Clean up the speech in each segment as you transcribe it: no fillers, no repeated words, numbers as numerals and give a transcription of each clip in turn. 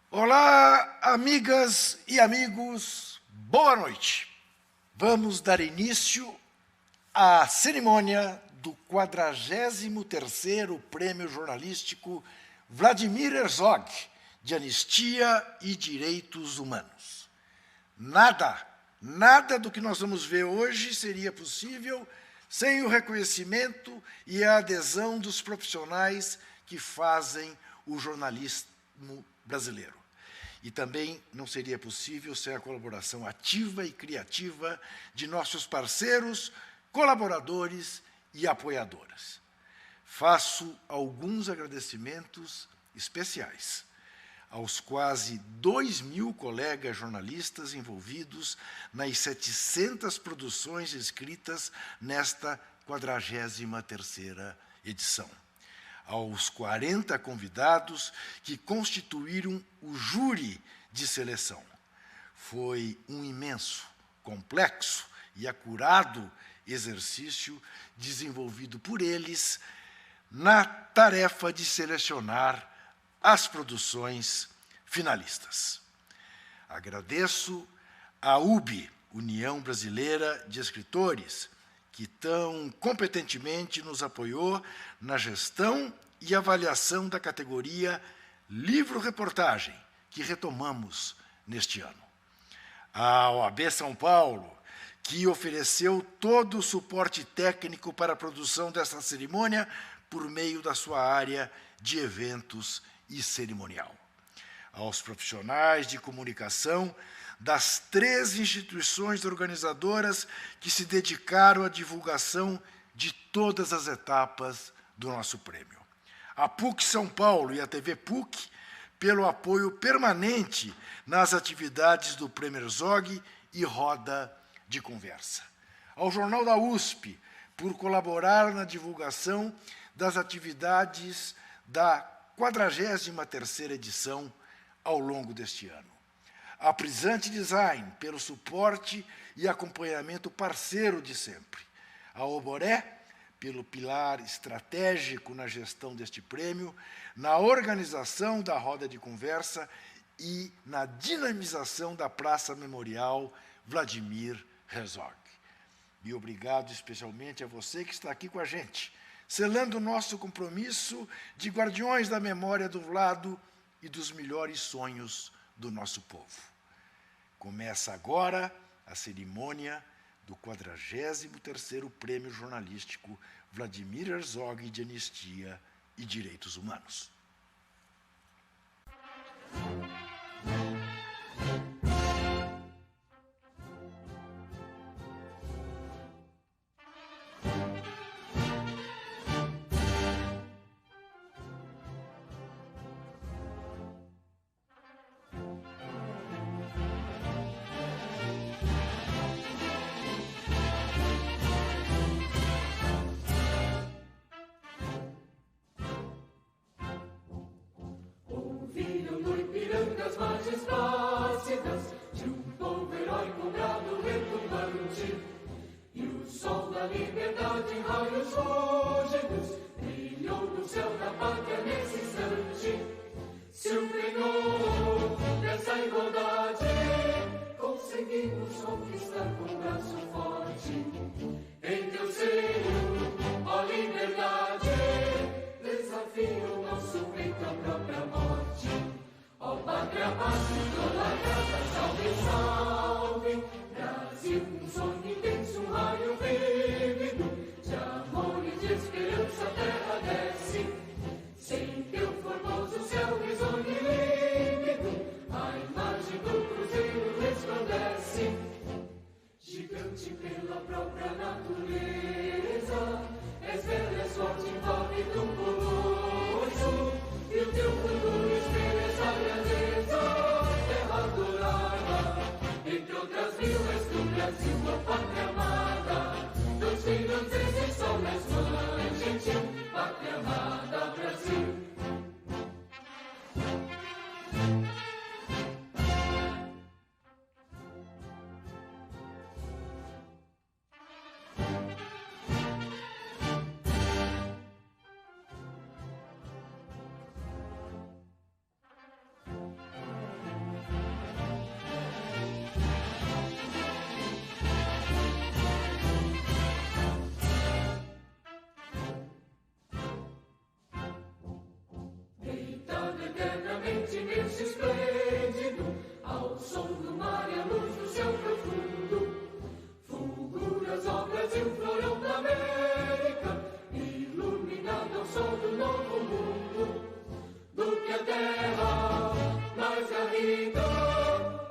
Olá, amigas e amigos, boa noite. Vamos dar início à cerimônia do 43º Prêmio Jornalístico Vladimir Herzog, de Anistia e Direitos Humanos. Nada do que nós vamos ver hoje seria possível sem o reconhecimento e a adesão dos profissionais que fazem o jornalismo brasileiro. E também não seria possível sem a colaboração ativa e criativa de nossos parceiros, colaboradores e apoiadoras. Faço alguns agradecimentos especiais aos quase 2.000 colegas jornalistas envolvidos nas 700 produções escritas nesta 43ª edição. Aos 40 convidados que constituíram o júri de seleção. Foi um imenso, complexo e acurado exercício desenvolvido por eles na tarefa de selecionar as produções finalistas. Agradeço à UBE, União Brasileira de Escritores, que tão competentemente nos apoiou na gestão e avaliação da categoria Livro-Reportagem, que retomamos neste ano. A OAB São Paulo, que ofereceu todo o suporte técnico para a produção desta cerimônia por meio da sua área de eventos e cerimonial. Aos profissionais de comunicação das 3 instituições organizadoras que se dedicaram à divulgação de todas as etapas do nosso prêmio. A PUC São Paulo e a TV PUC, pelo apoio permanente nas atividades do Prêmio Herzog e roda de conversa. Ao Jornal da USP, por colaborar na divulgação das atividades da 43ª edição ao longo deste ano. A Prisante Design, pelo suporte e acompanhamento parceiro de sempre. A Oboré, pelo pilar estratégico na gestão deste prêmio, na organização da roda de conversa e na dinamização da Praça Memorial Vladimir Herzog. E obrigado especialmente a você que está aqui com a gente, selando o nosso compromisso de guardiões da memória do Vlado e dos melhores sonhos do nosso povo. Começa agora a cerimônia do 43º Prêmio Jornalístico Vladimir Herzog de Anistia e Direitos Humanos. eternamente berço esplêndido, ao som do mar e à luz do céu profundo. Fulguras, ó Brasil, florão da América, iluminado ao sol do novo mundo. Do que a terra mais garrida,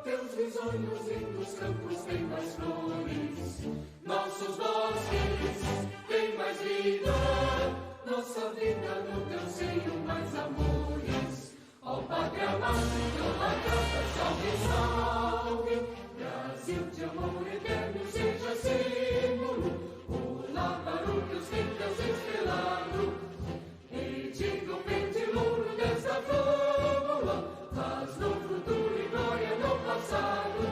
teus risonhos lindos campos têm mais flores, nossos bosques têm mais vida, nossa vida no teu seio mais amores. Ó Pátria Amada, idolatrada, salve, salve, Brasil de amor eterno seja símbolo, olá para o teus templos estrelado, e diga o pendilouro desta flâmula, faz no futuro e glória no passado.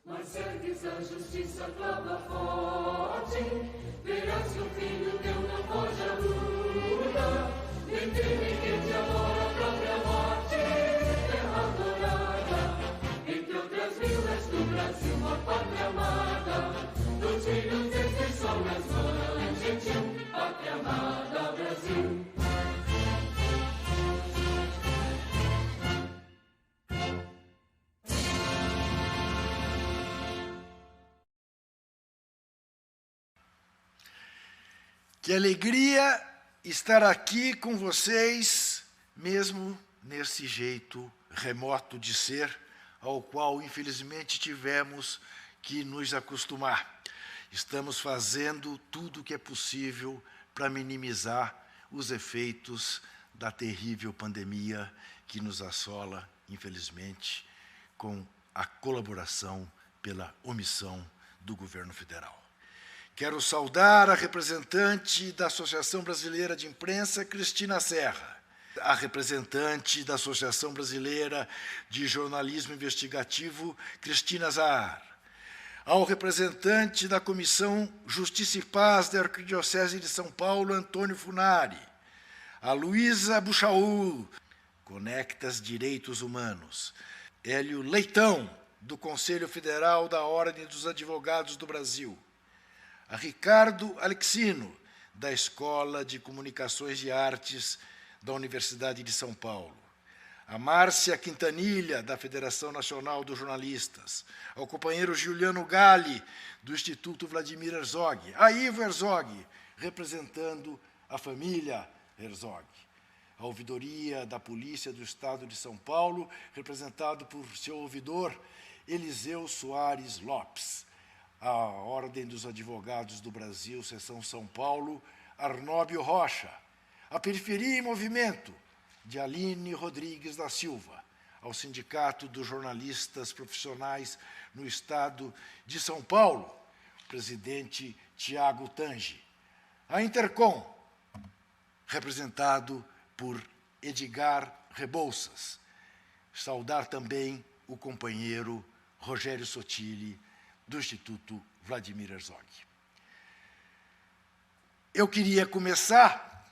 Mas ergues a justiça, clava forte, verás que o filho teu não foge à luta, nem teme que te amora a própria morte, terra adorada, entre outras vilas do Brasil, a pátria amada, dos filhos deste sol nas mãos, gentil, pátria amada, Brasil. Que alegria estar aqui com vocês, mesmo nesse jeito remoto de ser, ao qual, infelizmente, tivemos que nos acostumar. Estamos fazendo tudo o que é possível para minimizar os efeitos da terrível pandemia que nos assola, infelizmente, com a colaboração pela omissão do governo federal. Quero saudar a representante da Associação Brasileira de Imprensa, Cristina Serra, a representante da Associação Brasileira de Jornalismo Investigativo, Cristina Zahar, ao representante da Comissão Justiça e Paz da Arquidiocese de São Paulo, Antônio Funari, a Luísa Buchaú, Conectas Direitos Humanos, Hélio Leitão, do Conselho Federal da Ordem dos Advogados do Brasil, a Ricardo Alexino, da Escola de Comunicações e Artes da Universidade de São Paulo, a Márcia Quintanilha, da Federação Nacional dos Jornalistas, ao companheiro Giuliano Galli, do Instituto Vladimir Herzog, a Ivo Herzog, representando a família Herzog, a Ouvidoria da Polícia do Estado de São Paulo, representado por seu ouvidor, Eliseu Soares Lopes, a Ordem dos Advogados do Brasil, Seção São Paulo, Arnóbio Rocha, a Periferia em Movimento, de Aline Rodrigues da Silva, ao Sindicato dos Jornalistas Profissionais no Estado de São Paulo, presidente Tiago Tange, a Intercom, representado por Edgar Rebouças, saudar também o companheiro Rogério Sotile, do Instituto Vladimir Herzog. Eu queria começar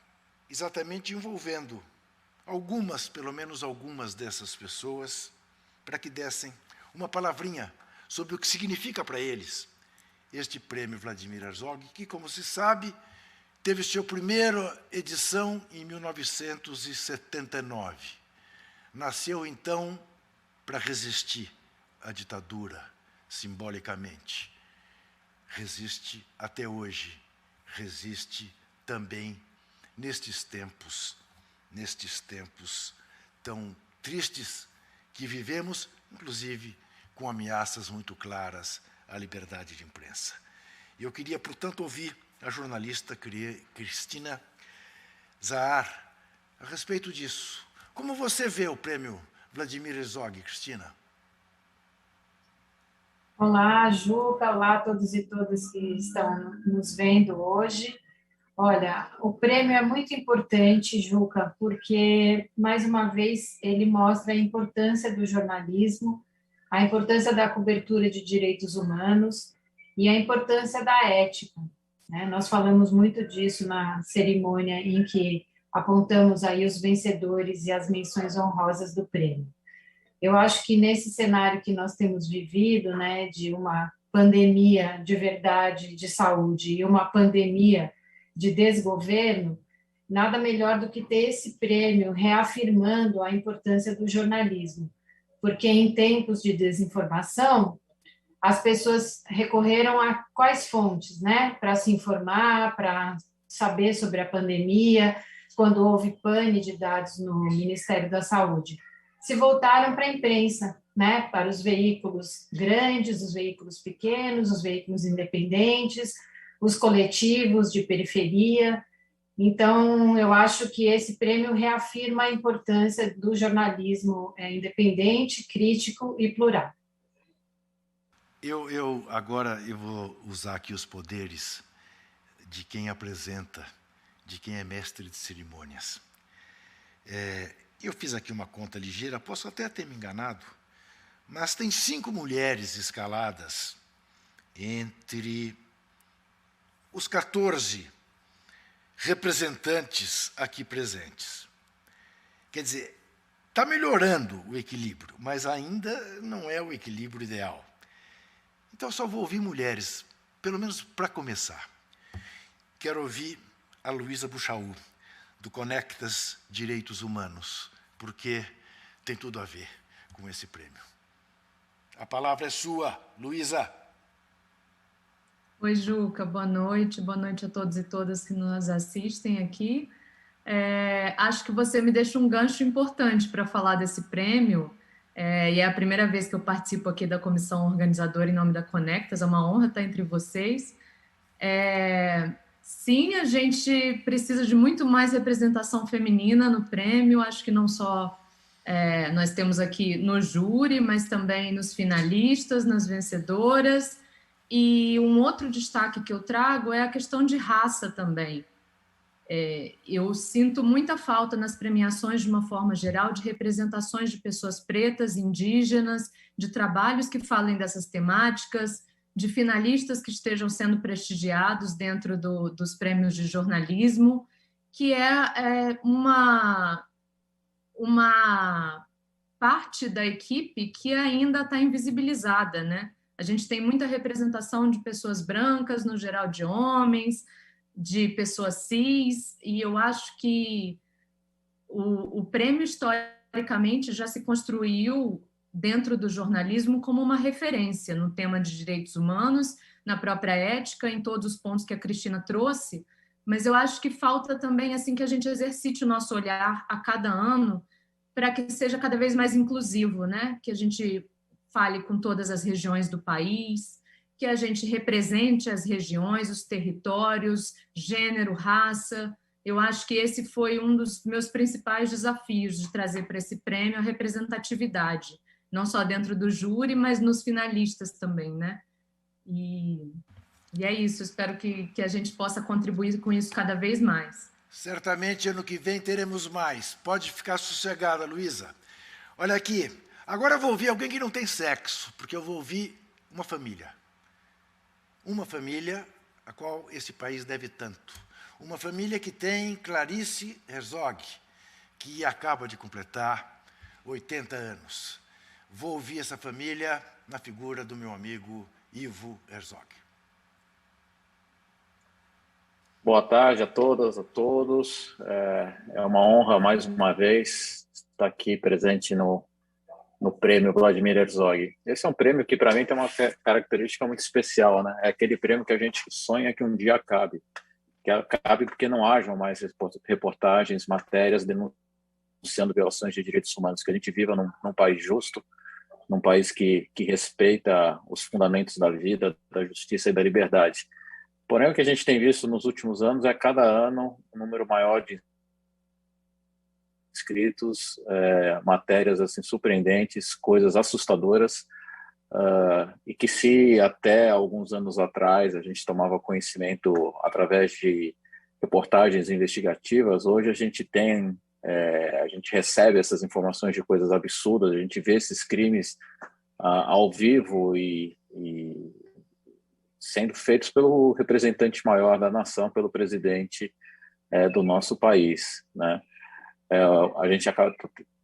exatamente envolvendo algumas, pelo menos algumas dessas pessoas, para que dessem uma palavrinha sobre o que significa para eles este prêmio Vladimir Herzog, que, como se sabe, teve sua primeira edição em 1979. Nasceu, então, para resistir à ditadura, simbolicamente. Resiste até hoje, resiste também nestes tempos tão tristes que vivemos, inclusive com ameaças muito claras à liberdade de imprensa. Eu queria, portanto, ouvir a jornalista Cristina Zahar a respeito disso. Como você vê o prêmio Vladimir Herzog, Cristina? Olá, Juca, olá a todos e todas que estão nos vendo hoje. Olha, o prêmio é muito importante, Juca, porque, mais uma vez, ele mostra a importância do jornalismo, a importância da cobertura de direitos humanos e a importância da ética, né? Nós falamos muito disso na cerimônia em que apontamos aí os vencedores e as menções honrosas do prêmio. Eu acho que nesse cenário que nós temos vivido, né, de uma pandemia de verdade de saúde e uma pandemia de desgoverno, nada melhor do que ter esse prêmio reafirmando a importância do jornalismo, porque em tempos de desinformação, as pessoas recorreram a quais fontes, né, para se informar, para saber sobre a pandemia, quando houve pane de dados no Ministério da Saúde? Se voltaram para a imprensa, né, para os veículos grandes, os veículos pequenos, os veículos independentes, os coletivos de periferia. Então, eu acho que esse prêmio reafirma a importância do jornalismo independente, crítico e plural. Agora eu vou usar aqui os poderes de quem apresenta, de quem é mestre de cerimônias. Eu fiz aqui uma conta ligeira, posso até ter me enganado, mas tem 5 mulheres escaladas entre os 14 representantes aqui presentes. Quer dizer, está melhorando o equilíbrio, mas ainda não é o equilíbrio ideal. Então, só vou ouvir mulheres, pelo menos para começar. Quero ouvir a Luísa Buchaú, do Conectas Direitos Humanos, porque tem tudo a ver com esse prêmio. A palavra é sua, Luísa. Oi, Juca, boa noite a todos e todas que nos assistem aqui. Acho que você me deixa um gancho importante para falar desse prêmio, e é a primeira vez que eu participo aqui da comissão organizadora em nome da Conectas, é uma honra estar entre vocês. Sim, a gente precisa de muito mais representação feminina no prêmio, acho que não só nós temos aqui no júri, mas também nos finalistas, nas vencedoras. E um outro destaque que eu trago é a questão de raça também. Eu sinto muita falta nas premiações, de uma forma geral, de representações de pessoas pretas, indígenas, de trabalhos que falem dessas temáticas, de finalistas que estejam sendo prestigiados dentro dos prêmios de jornalismo, que é uma parte da equipe que ainda está invisibilizada, né? A gente tem muita representação de pessoas brancas, no geral de homens, de pessoas cis, e eu acho que o prêmio, historicamente, já se construiu dentro do jornalismo como uma referência no tema de direitos humanos, na própria ética, em todos os pontos que a Cristina trouxe, mas eu acho que falta também assim que a gente exercite o nosso olhar a cada ano para que seja cada vez mais inclusivo, né? Que a gente fale com todas as regiões do país, que a gente represente as regiões, os territórios, gênero, raça. Eu acho que esse foi um dos meus principais desafios de trazer para esse prêmio a representatividade, não só dentro do júri, mas nos finalistas também, né? E é isso, espero que a gente possa contribuir com isso cada vez mais. Certamente, ano que vem, teremos mais. Pode ficar sossegada, Luísa. Olha aqui, agora eu vou ouvir alguém que não tem sexo, porque eu vou ouvir uma família. Uma família a qual esse país deve tanto. Uma família que tem Clarice Herzog, que acaba de completar 80 anos. Vou ouvir essa família na figura do meu amigo Ivo Herzog. Boa tarde a todas, a todos. É uma honra, mais uma vez, estar aqui presente no prêmio Vladimir Herzog. Esse é um prêmio que, para mim, tem uma característica muito especial, né? É aquele prêmio que a gente sonha que um dia acabe. Que acabe porque não hajam mais reportagens, matérias denunciando violações de direitos humanos, que a gente viva num país justo, num país que respeita os fundamentos da vida, da justiça e da liberdade. Porém, o que a gente tem visto nos últimos anos é, a cada ano, um número maior de inscritos, matérias assim surpreendentes, coisas assustadoras, e que se até alguns anos atrás a gente tomava conhecimento através de reportagens investigativas, hoje a gente recebe essas informações de coisas absurdas, a gente vê esses crimes ao vivo e sendo feitos pelo representante maior da nação, pelo presidente do nosso país, né? A gente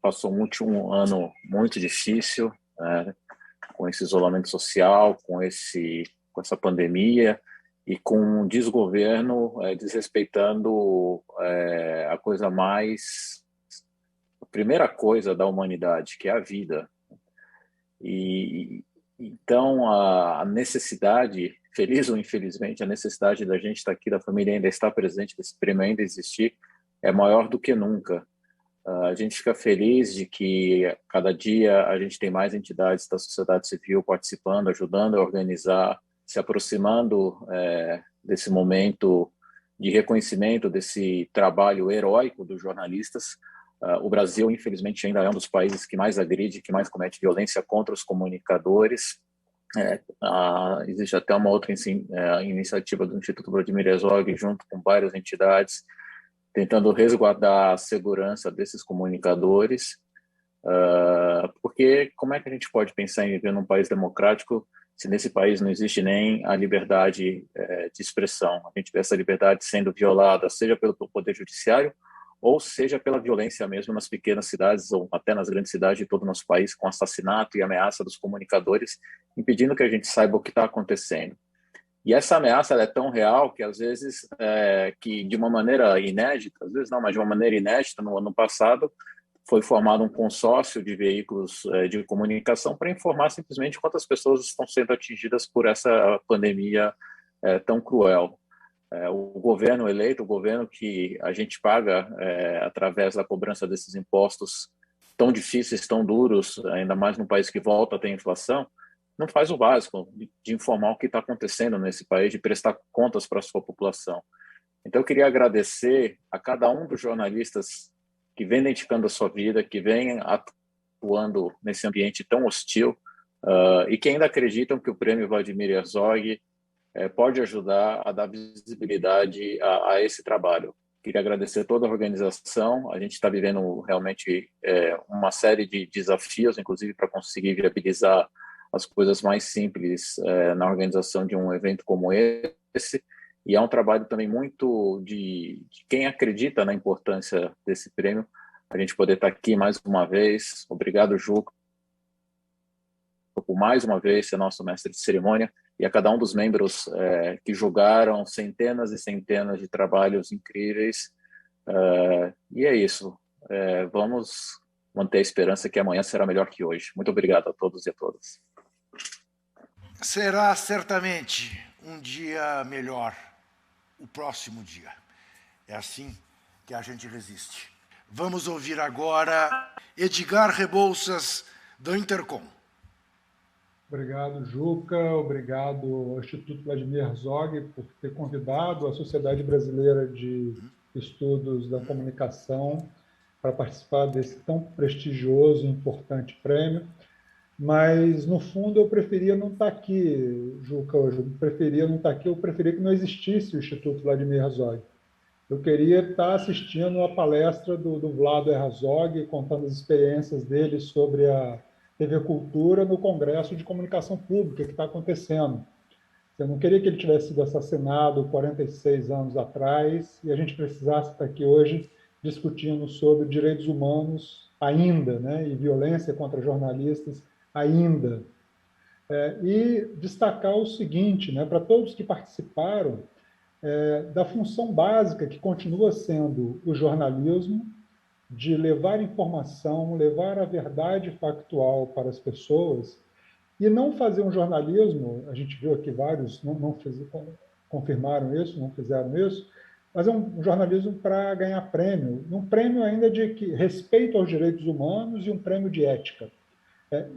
passou um ano muito difícil, né, com esse isolamento social, com essa pandemia, e com um desgoverno desrespeitando a primeira coisa da humanidade, que é a vida. E então a necessidade, feliz ou infelizmente, a necessidade da gente estar aqui, da família ainda estar presente, desse prêmio ainda existir, é maior do que nunca. A gente fica feliz de que cada dia a gente tem mais entidades da sociedade civil participando, ajudando a organizar, se aproximando desse momento de reconhecimento desse trabalho heróico dos jornalistas. O Brasil, infelizmente, ainda é um dos países que mais agride, que mais comete violência contra os comunicadores. Existe até uma outra iniciativa do Instituto Vladimir Herzog, junto com várias entidades, tentando resguardar a segurança desses comunicadores, porque como é que a gente pode pensar em viver num país democrático se nesse país não existe nem a liberdade de expressão? A gente vê essa liberdade sendo violada, seja pelo Poder Judiciário, ou seja pela violência mesmo nas pequenas cidades, ou até nas grandes cidades de todo o nosso país, com assassinato e ameaça dos comunicadores, impedindo que a gente saiba o que está acontecendo. E essa ameaça ela é tão real que, às vezes, que de uma maneira inédita, às vezes não, mas de uma maneira inédita, no ano passado, foi formado um consórcio de veículos de comunicação para informar simplesmente quantas pessoas estão sendo atingidas por essa pandemia tão cruel. O governo eleito, o governo que a gente paga através da cobrança desses impostos tão difíceis, tão duros, ainda mais num país que volta a ter inflação, não faz o básico de informar o que está acontecendo nesse país, de prestar contas para a sua população. Então, eu queria agradecer a cada um dos jornalistas que vem dedicando a sua vida, que vem atuando nesse ambiente tão hostil e que ainda acreditam que o Prêmio Vladimir Herzog pode ajudar a dar visibilidade a esse trabalho. Queria agradecer toda a organização. A gente está vivendo realmente uma série de desafios, inclusive para conseguir viabilizar as coisas mais simples na organização de um evento como esse. E é um trabalho também muito de quem acredita na importância desse prêmio, a gente poder estar aqui mais uma vez. Obrigado, Juca, por mais uma vez ser nosso mestre de cerimônia, e a cada um dos membros que julgaram centenas e centenas de trabalhos incríveis. E é isso. Vamos manter a esperança que amanhã será melhor que hoje. Muito obrigado a todos e a todas. Será certamente um dia melhor, o próximo dia. É assim que a gente resiste. Vamos ouvir agora Edgar Rebouças, do Intercom. Obrigado, Juca. Obrigado ao Instituto Vladimir Herzog por ter convidado a Sociedade Brasileira de Estudos da Comunicação para participar desse tão prestigioso e importante prêmio. Mas, no fundo, eu preferia não estar aqui, Juca, hoje. Eu preferia que não existisse o Instituto Vladimir Herzog. Eu queria estar assistindo a palestra do Vlado Herzog, contando as experiências dele sobre a TV Cultura no Congresso de Comunicação Pública que está acontecendo. Eu não queria que ele tivesse sido assassinado 46 anos atrás e a gente precisasse estar aqui hoje discutindo sobre direitos humanos ainda, né, e violência contra jornalistas ainda. E destacar o seguinte, né, para todos que participaram, da função básica que continua sendo o jornalismo, de levar informação, levar a verdade factual para as pessoas, e não fazer um jornalismo, a gente viu aqui vários confirmaram isso, não fizeram isso, mas é um jornalismo para ganhar prêmio, um prêmio ainda de respeito aos direitos humanos e um prêmio de ética.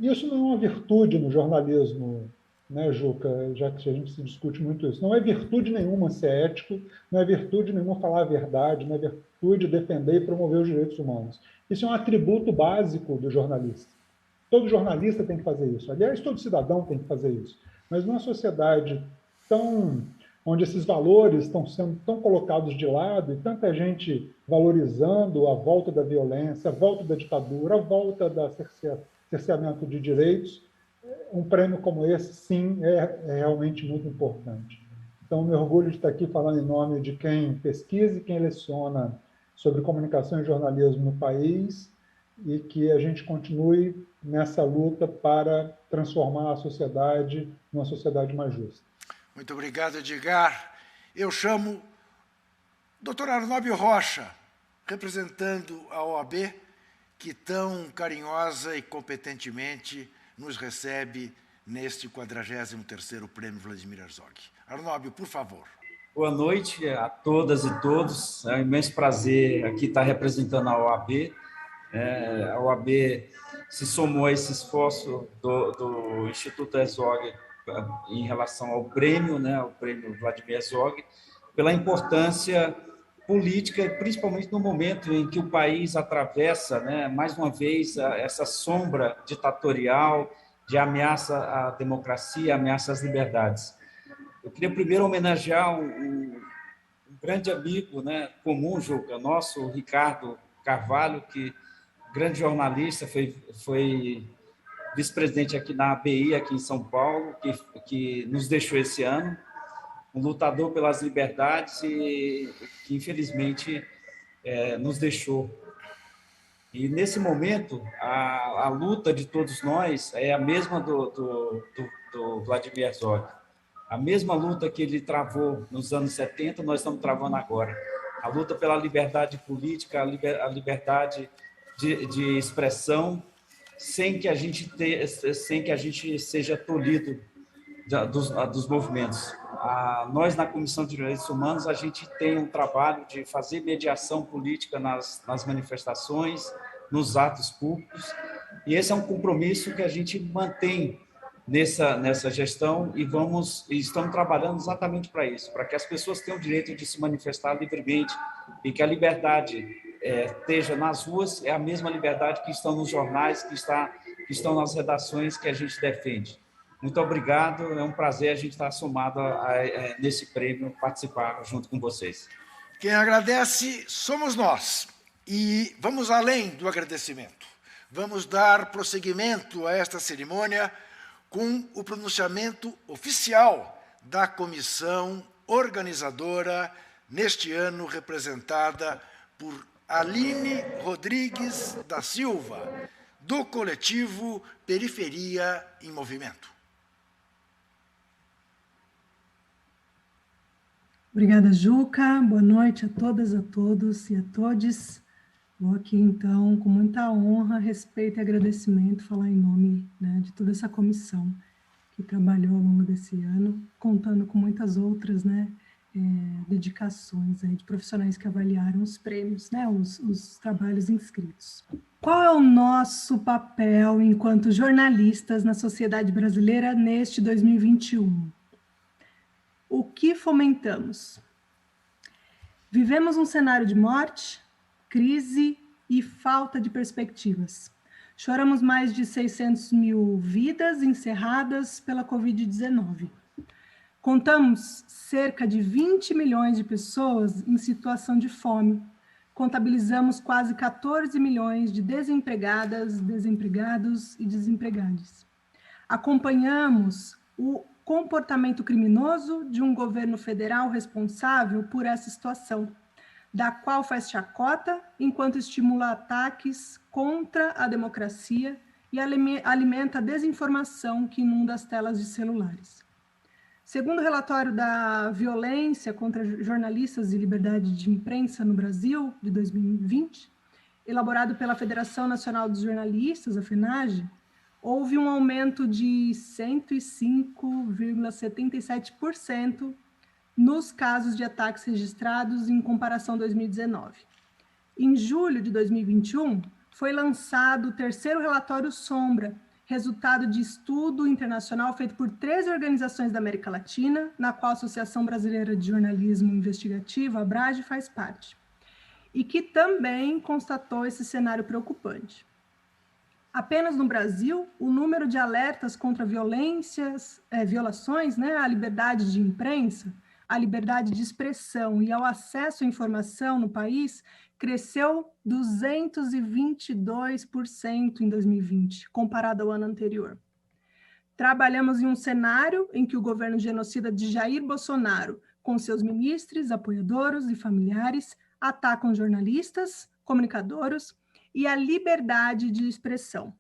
Isso não é uma virtude no jornalismo, né, Juca? Já que a gente se discute muito isso. Não é virtude nenhuma ser ético, não é virtude nenhuma falar a verdade, não é virtude defender e promover os direitos humanos. Isso é um atributo básico do jornalista. Todo jornalista tem que fazer isso. Aliás, todo cidadão tem que fazer isso. Mas numa sociedade onde esses valores estão sendo tão colocados de lado e tanta gente valorizando a volta da violência, a volta da ditadura, a volta da cerceamento de direitos, um prêmio como esse, sim, é realmente muito importante. Então, me orgulho de estar aqui falando em nome de quem pesquisa e quem leciona sobre comunicação e jornalismo no país e que a gente continue nessa luta para transformar a sociedade numa sociedade mais justa. Muito obrigado, Edgar. Eu chamo o Dr. Arnóbio Rocha, representando a OAB, que tão carinhosa e competentemente nos recebe neste 43º Prêmio Vladimir Herzog. Arnóbio, por favor. Boa noite a todas e todos. É um imenso prazer aqui estar representando a OAB. A OAB se somou a esse esforço do Instituto Herzog em relação ao prêmio, né, o prêmio Vladimir Herzog, pela importância política, principalmente no momento em que o país atravessa, né, mais uma vez, essa sombra ditatorial de ameaça à democracia, ameaça às liberdades. Eu queria primeiro homenagear um grande amigo, né, comum, Juca, nosso, o Ricardo Carvalho, que grande jornalista, foi vice-presidente aqui na ABI, aqui em São Paulo, que nos deixou esse ano, um lutador pelas liberdades e que, infelizmente, nos deixou. E, nesse momento, a luta de todos nós é a mesma do Vladimir Herzog. A mesma luta que ele travou nos anos 70, nós estamos travando agora. A luta pela liberdade política, a liberdade de expressão, sem que a gente seja tolhido dos movimentos. Nós, na Comissão de Direitos Humanos, a gente tem um trabalho de fazer mediação política nas manifestações, nos atos públicos, e esse é um compromisso que a gente mantém nessa gestão e estamos trabalhando exatamente para isso, para que as pessoas tenham o direito de se manifestar livremente e que a liberdade esteja nas ruas, é a mesma liberdade que estão nos jornais, que estão nas redações que a gente defende. Muito obrigado, é um prazer a gente estar somado nesse prêmio, participar junto com vocês. Quem agradece somos nós. E vamos além do agradecimento. Vamos dar prosseguimento a esta cerimônia com o pronunciamento oficial da comissão organizadora, neste ano representada por Aline Rodrigues da Silva, do coletivo Periferia em Movimento. Obrigada, Juca. Boa noite a todas, a todos e a todes. Vou aqui, então, com muita honra, respeito e agradecimento, falar em nome, né, de toda essa comissão que trabalhou ao longo desse ano, contando com muitas outras, né, dedicações aí de profissionais que avaliaram os prêmios, né, os trabalhos inscritos. Qual é o nosso papel enquanto jornalistas na sociedade brasileira neste 2021? O que fomentamos? Vivemos um cenário de morte, crise e falta de perspectivas. Choramos mais de 600 mil vidas encerradas pela Covid-19. Contamos cerca de 20 milhões de pessoas em situação de fome. Contabilizamos quase 14 milhões de desempregadas, desempregados e desempregadas. Acompanhamos o comportamento criminoso de um governo federal responsável por essa situação, da qual faz chacota enquanto estimula ataques contra a democracia e alimenta a desinformação que inunda as telas de celulares. Segundo o relatório da violência contra jornalistas e liberdade de imprensa no Brasil, de 2020, elaborado pela Federação Nacional dos Jornalistas, a FENAGE, houve um aumento de 105,77% nos casos de ataques registrados em comparação a 2019. Em julho de 2021, foi lançado o terceiro relatório Sombra, resultado de estudo internacional feito por 13 organizações da América Latina, na qual a Associação Brasileira de Jornalismo Investigativo, a ABRAGE, faz parte, e que também constatou esse cenário preocupante. Apenas no Brasil, o número de alertas contra violações, né, à liberdade de imprensa, à liberdade de expressão e ao acesso à informação no país cresceu 222% em 2020, comparado ao ano anterior. Trabalhamos em um cenário em que o governo genocida de Jair Bolsonaro, com seus ministros, apoiadores e familiares, atacam jornalistas, comunicadores e a liberdade de expressão.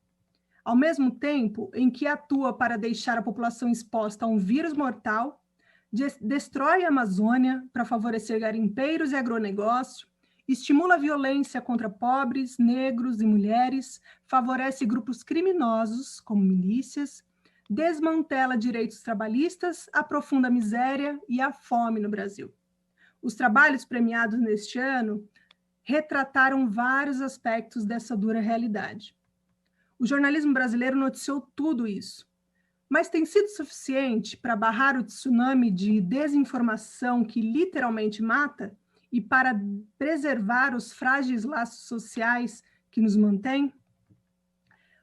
Ao mesmo tempo em que atua para deixar a população exposta a um vírus mortal, destrói a Amazônia para favorecer garimpeiros e agronegócio, estimula a violência contra pobres, negros e mulheres, favorece grupos criminosos, como milícias, desmantela direitos trabalhistas, aprofunda a miséria e a fome no Brasil. Os trabalhos premiados neste ano retrataram vários aspectos dessa dura realidade. O jornalismo brasileiro noticiou tudo isso, mas tem sido suficiente para barrar o tsunami de desinformação que literalmente mata e para preservar os frágeis laços sociais que nos mantêm?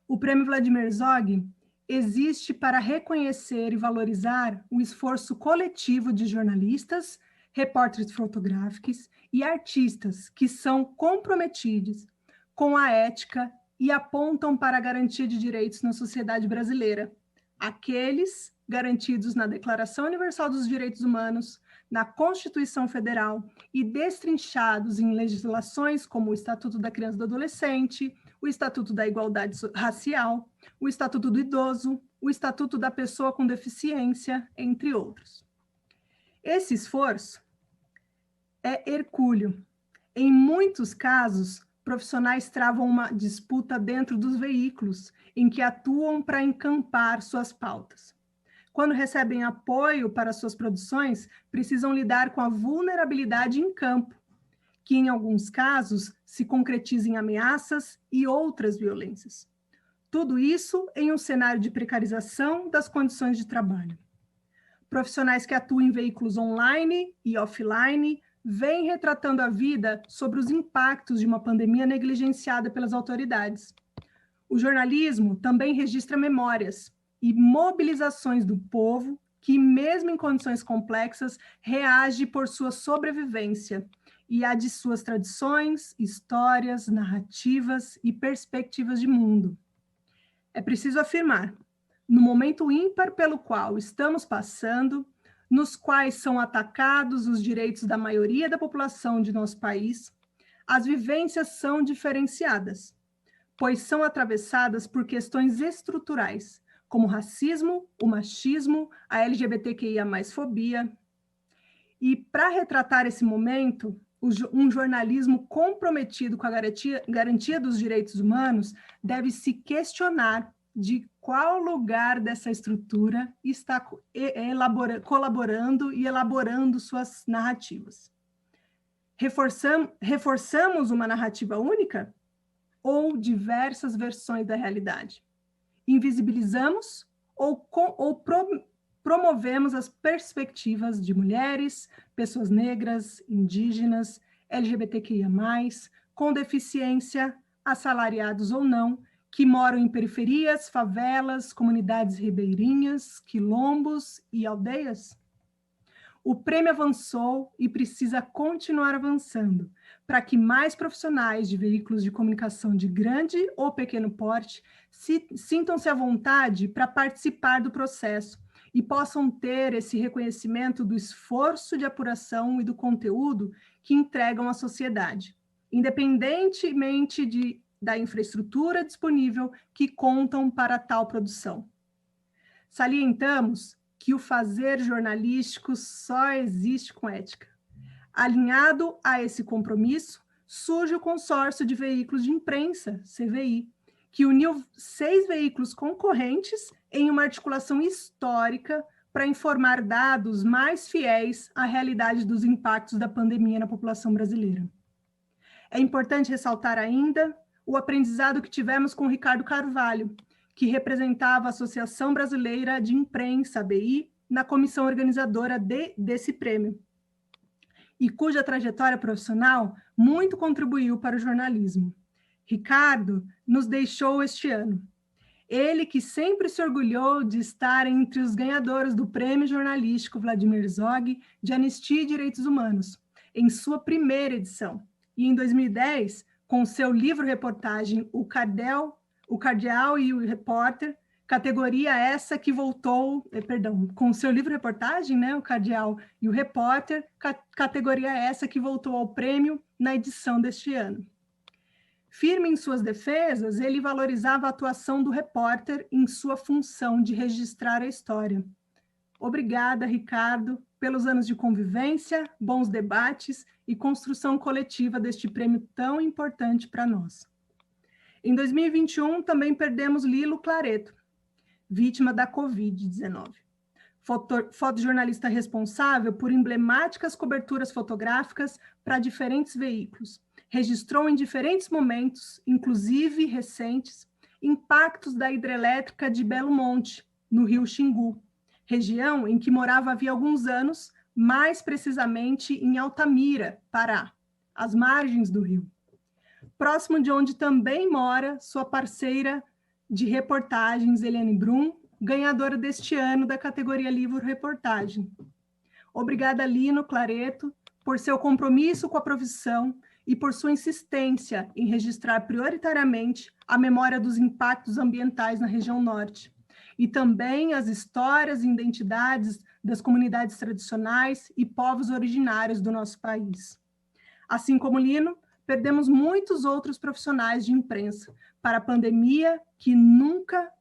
O Prêmio Vladimir Herzog existe para reconhecer e valorizar o esforço coletivo de jornalistas, repórteres fotográficos e artistas que são comprometidos com a ética e apontam para a garantia de direitos na sociedade brasileira, aqueles garantidos na Declaração Universal dos Direitos Humanos, na Constituição Federal e destrinchados em legislações como o Estatuto da Criança e do Adolescente, o Estatuto da Igualdade Racial, o Estatuto do Idoso, o Estatuto da Pessoa com Deficiência, entre outros. Esse esforço é hercúleo. Em muitos casos, profissionais travam uma disputa dentro dos veículos em que atuam para encampar suas pautas. Quando recebem apoio para suas produções, precisam lidar com a vulnerabilidade em campo, que em alguns casos se concretiza em ameaças e outras violências. Tudo isso em um cenário de precarização das condições de trabalho. Profissionais que atuam em veículos online e offline vêm retratando a vida sobre os impactos de uma pandemia negligenciada pelas autoridades. O jornalismo também registra memórias e mobilizações do povo que, mesmo em condições complexas, reage por sua sobrevivência e a de suas tradições, histórias, narrativas e perspectivas de mundo. É preciso afirmar, no momento ímpar pelo qual estamos passando, nos quais são atacados os direitos da maioria da população de nosso país, as vivências são diferenciadas, pois são atravessadas por questões estruturais, como o racismo, o machismo, a LGBTQIA+fobia. E para retratar esse momento, um jornalismo comprometido com a garantia dos direitos humanos deve se questionar de qual lugar dessa estrutura está colaborando e elaborando suas narrativas. Reforçamos uma narrativa única ou diversas versões da realidade? Invisibilizamos ou promovemos as perspectivas de mulheres, pessoas negras, indígenas, LGBTQIA+, com deficiência, assalariados ou não, que moram em periferias, favelas, comunidades ribeirinhas, quilombos e aldeias? O prêmio avançou e precisa continuar avançando, para que mais profissionais de veículos de comunicação de grande ou pequeno porte sintam-se à vontade para participar do processo e possam ter esse reconhecimento do esforço de apuração e do conteúdo que entregam à sociedade, independentemente da infraestrutura disponível que contam para tal produção. Salientamos que o fazer jornalístico só existe com ética. Alinhado a esse compromisso, surge o Consórcio de Veículos de Imprensa, CVI, que uniu 6 veículos concorrentes em uma articulação histórica para informar dados mais fiéis à realidade dos impactos da pandemia na população brasileira. É importante ressaltar ainda o aprendizado que tivemos com Ricardo Carvalho, que representava a Associação Brasileira de Imprensa, ABI, na comissão organizadora desse prêmio, e cuja trajetória profissional muito contribuiu para o jornalismo. Ricardo nos deixou este ano. Ele que sempre se orgulhou de estar entre os ganhadores do Prêmio Jornalístico Vladimir Herzog de Anistia e Direitos Humanos, em sua primeira edição. E em 2010, com seu livro-reportagem O Cardeal e o Repórter, categoria essa que voltou, com seu livro-reportagem, né, O Cardeal e o Repórter, categoria essa que voltou ao prêmio na edição deste ano. Firme em suas defesas, ele valorizava a atuação do repórter em sua função de registrar a história. Obrigada, Ricardo, pelos anos de convivência, bons debates e construção coletiva deste prêmio tão importante para nós. Em 2021, também perdemos Lilo Clareto, vítima da Covid-19. Fotojornalista responsável por emblemáticas coberturas fotográficas para diferentes veículos. Registrou em diferentes momentos, inclusive recentes, impactos da hidrelétrica de Belo Monte, no rio Xingu, região em que morava havia alguns anos, mais precisamente em Altamira, Pará, às margens do rio. Próximo de onde também mora sua parceira de reportagens, Eliane Brum, ganhadora deste ano da categoria Livro Reportagem. Obrigada, Lino Clareto, por seu compromisso com a profissão e por sua insistência em registrar prioritariamente a memória dos impactos ambientais na região norte, e também as histórias e identidades das comunidades tradicionais e povos originários do nosso país. Assim como Lino, perdemos muitos outros profissionais de imprensa para a pandemia que nunca...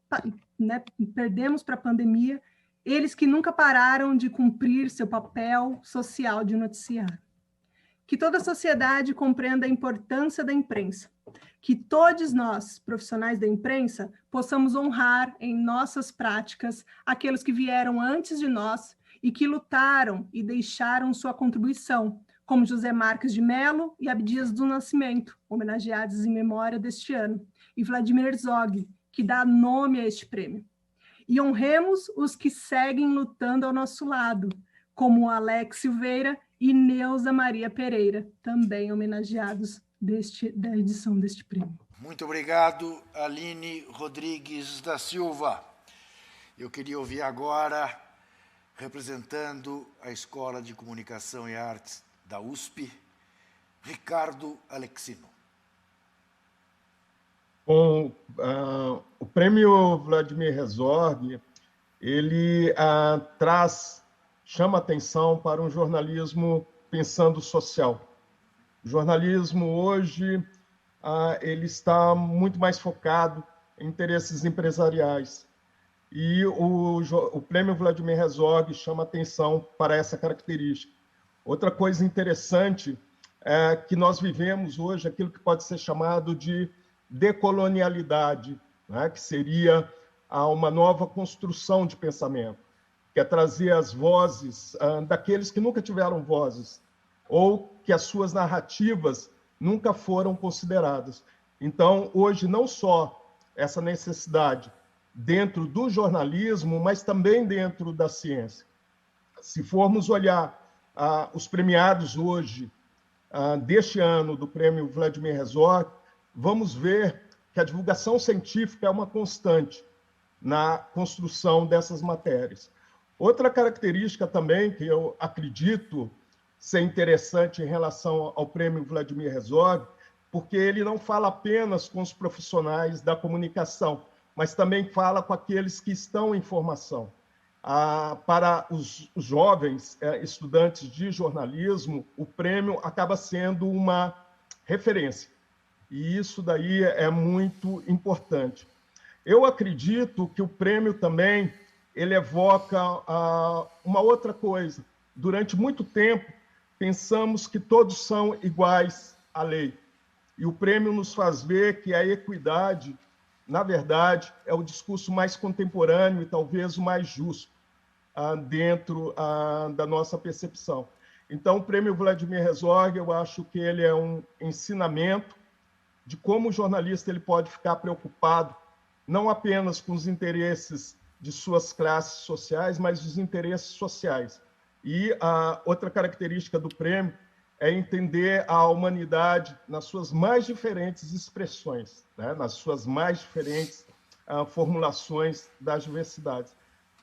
perdemos para a pandemia, eles que nunca pararam de cumprir seu papel social de noticiar. Que toda a sociedade compreenda a importância da imprensa, que todos nós, profissionais da imprensa, possamos honrar em nossas práticas aqueles que vieram antes de nós e que lutaram e deixaram sua contribuição, como José Marques de Mello e Abdias do Nascimento, homenageados em memória deste ano, e Vladimir Herzog, que dá nome a este prêmio. E honremos os que seguem lutando ao nosso lado, como Alex Silveira e Neuza Maria Pereira, também homenageados da edição deste prêmio. Muito obrigado, Aline Rodrigues da Silva. Eu queria ouvir agora, representando a Escola de Comunicação e Artes da USP, Ricardo Alexino. Bom, o prêmio Vladimir Herzog, ele chama atenção para um jornalismo pensando social. O jornalismo hoje, ele está muito mais focado em interesses empresariais. E o prêmio Vladimir Herzog chama atenção para essa característica. Outra coisa interessante é que nós vivemos hoje aquilo que pode ser chamado de decolonialidade, né? Que seria uma nova construção de pensamento, que é trazer as vozes daqueles que nunca tiveram vozes, ou que as suas narrativas nunca foram consideradas. Então, hoje, não só essa necessidade dentro do jornalismo, mas também dentro da ciência. Se formos olhar os premiados hoje, deste ano, do prêmio Vladimir Herzog, vamos ver que a divulgação científica é uma constante na construção dessas matérias. Outra característica também que eu acredito ser interessante em relação ao prêmio Vladimir Herzog, porque ele não fala apenas com os profissionais da comunicação, mas também fala com aqueles que estão em formação. Para os jovens estudantes de jornalismo, o prêmio acaba sendo uma referência. E isso daí é muito importante. Eu acredito que o prêmio também ele evoca uma outra coisa. Durante muito tempo, pensamos que todos são iguais à lei. E o prêmio nos faz ver que a equidade, na verdade, é o discurso mais contemporâneo e talvez o mais justo dentro da nossa percepção. Então, o prêmio Vladimir Herzog, eu acho que ele é um ensinamento de como o jornalista ele pode ficar preocupado não apenas com os interesses de suas classes sociais, mas os interesses sociais. E a outra característica do prêmio é entender a humanidade nas suas mais diferentes expressões, né? Nas suas mais diferentes formulações das diversidades.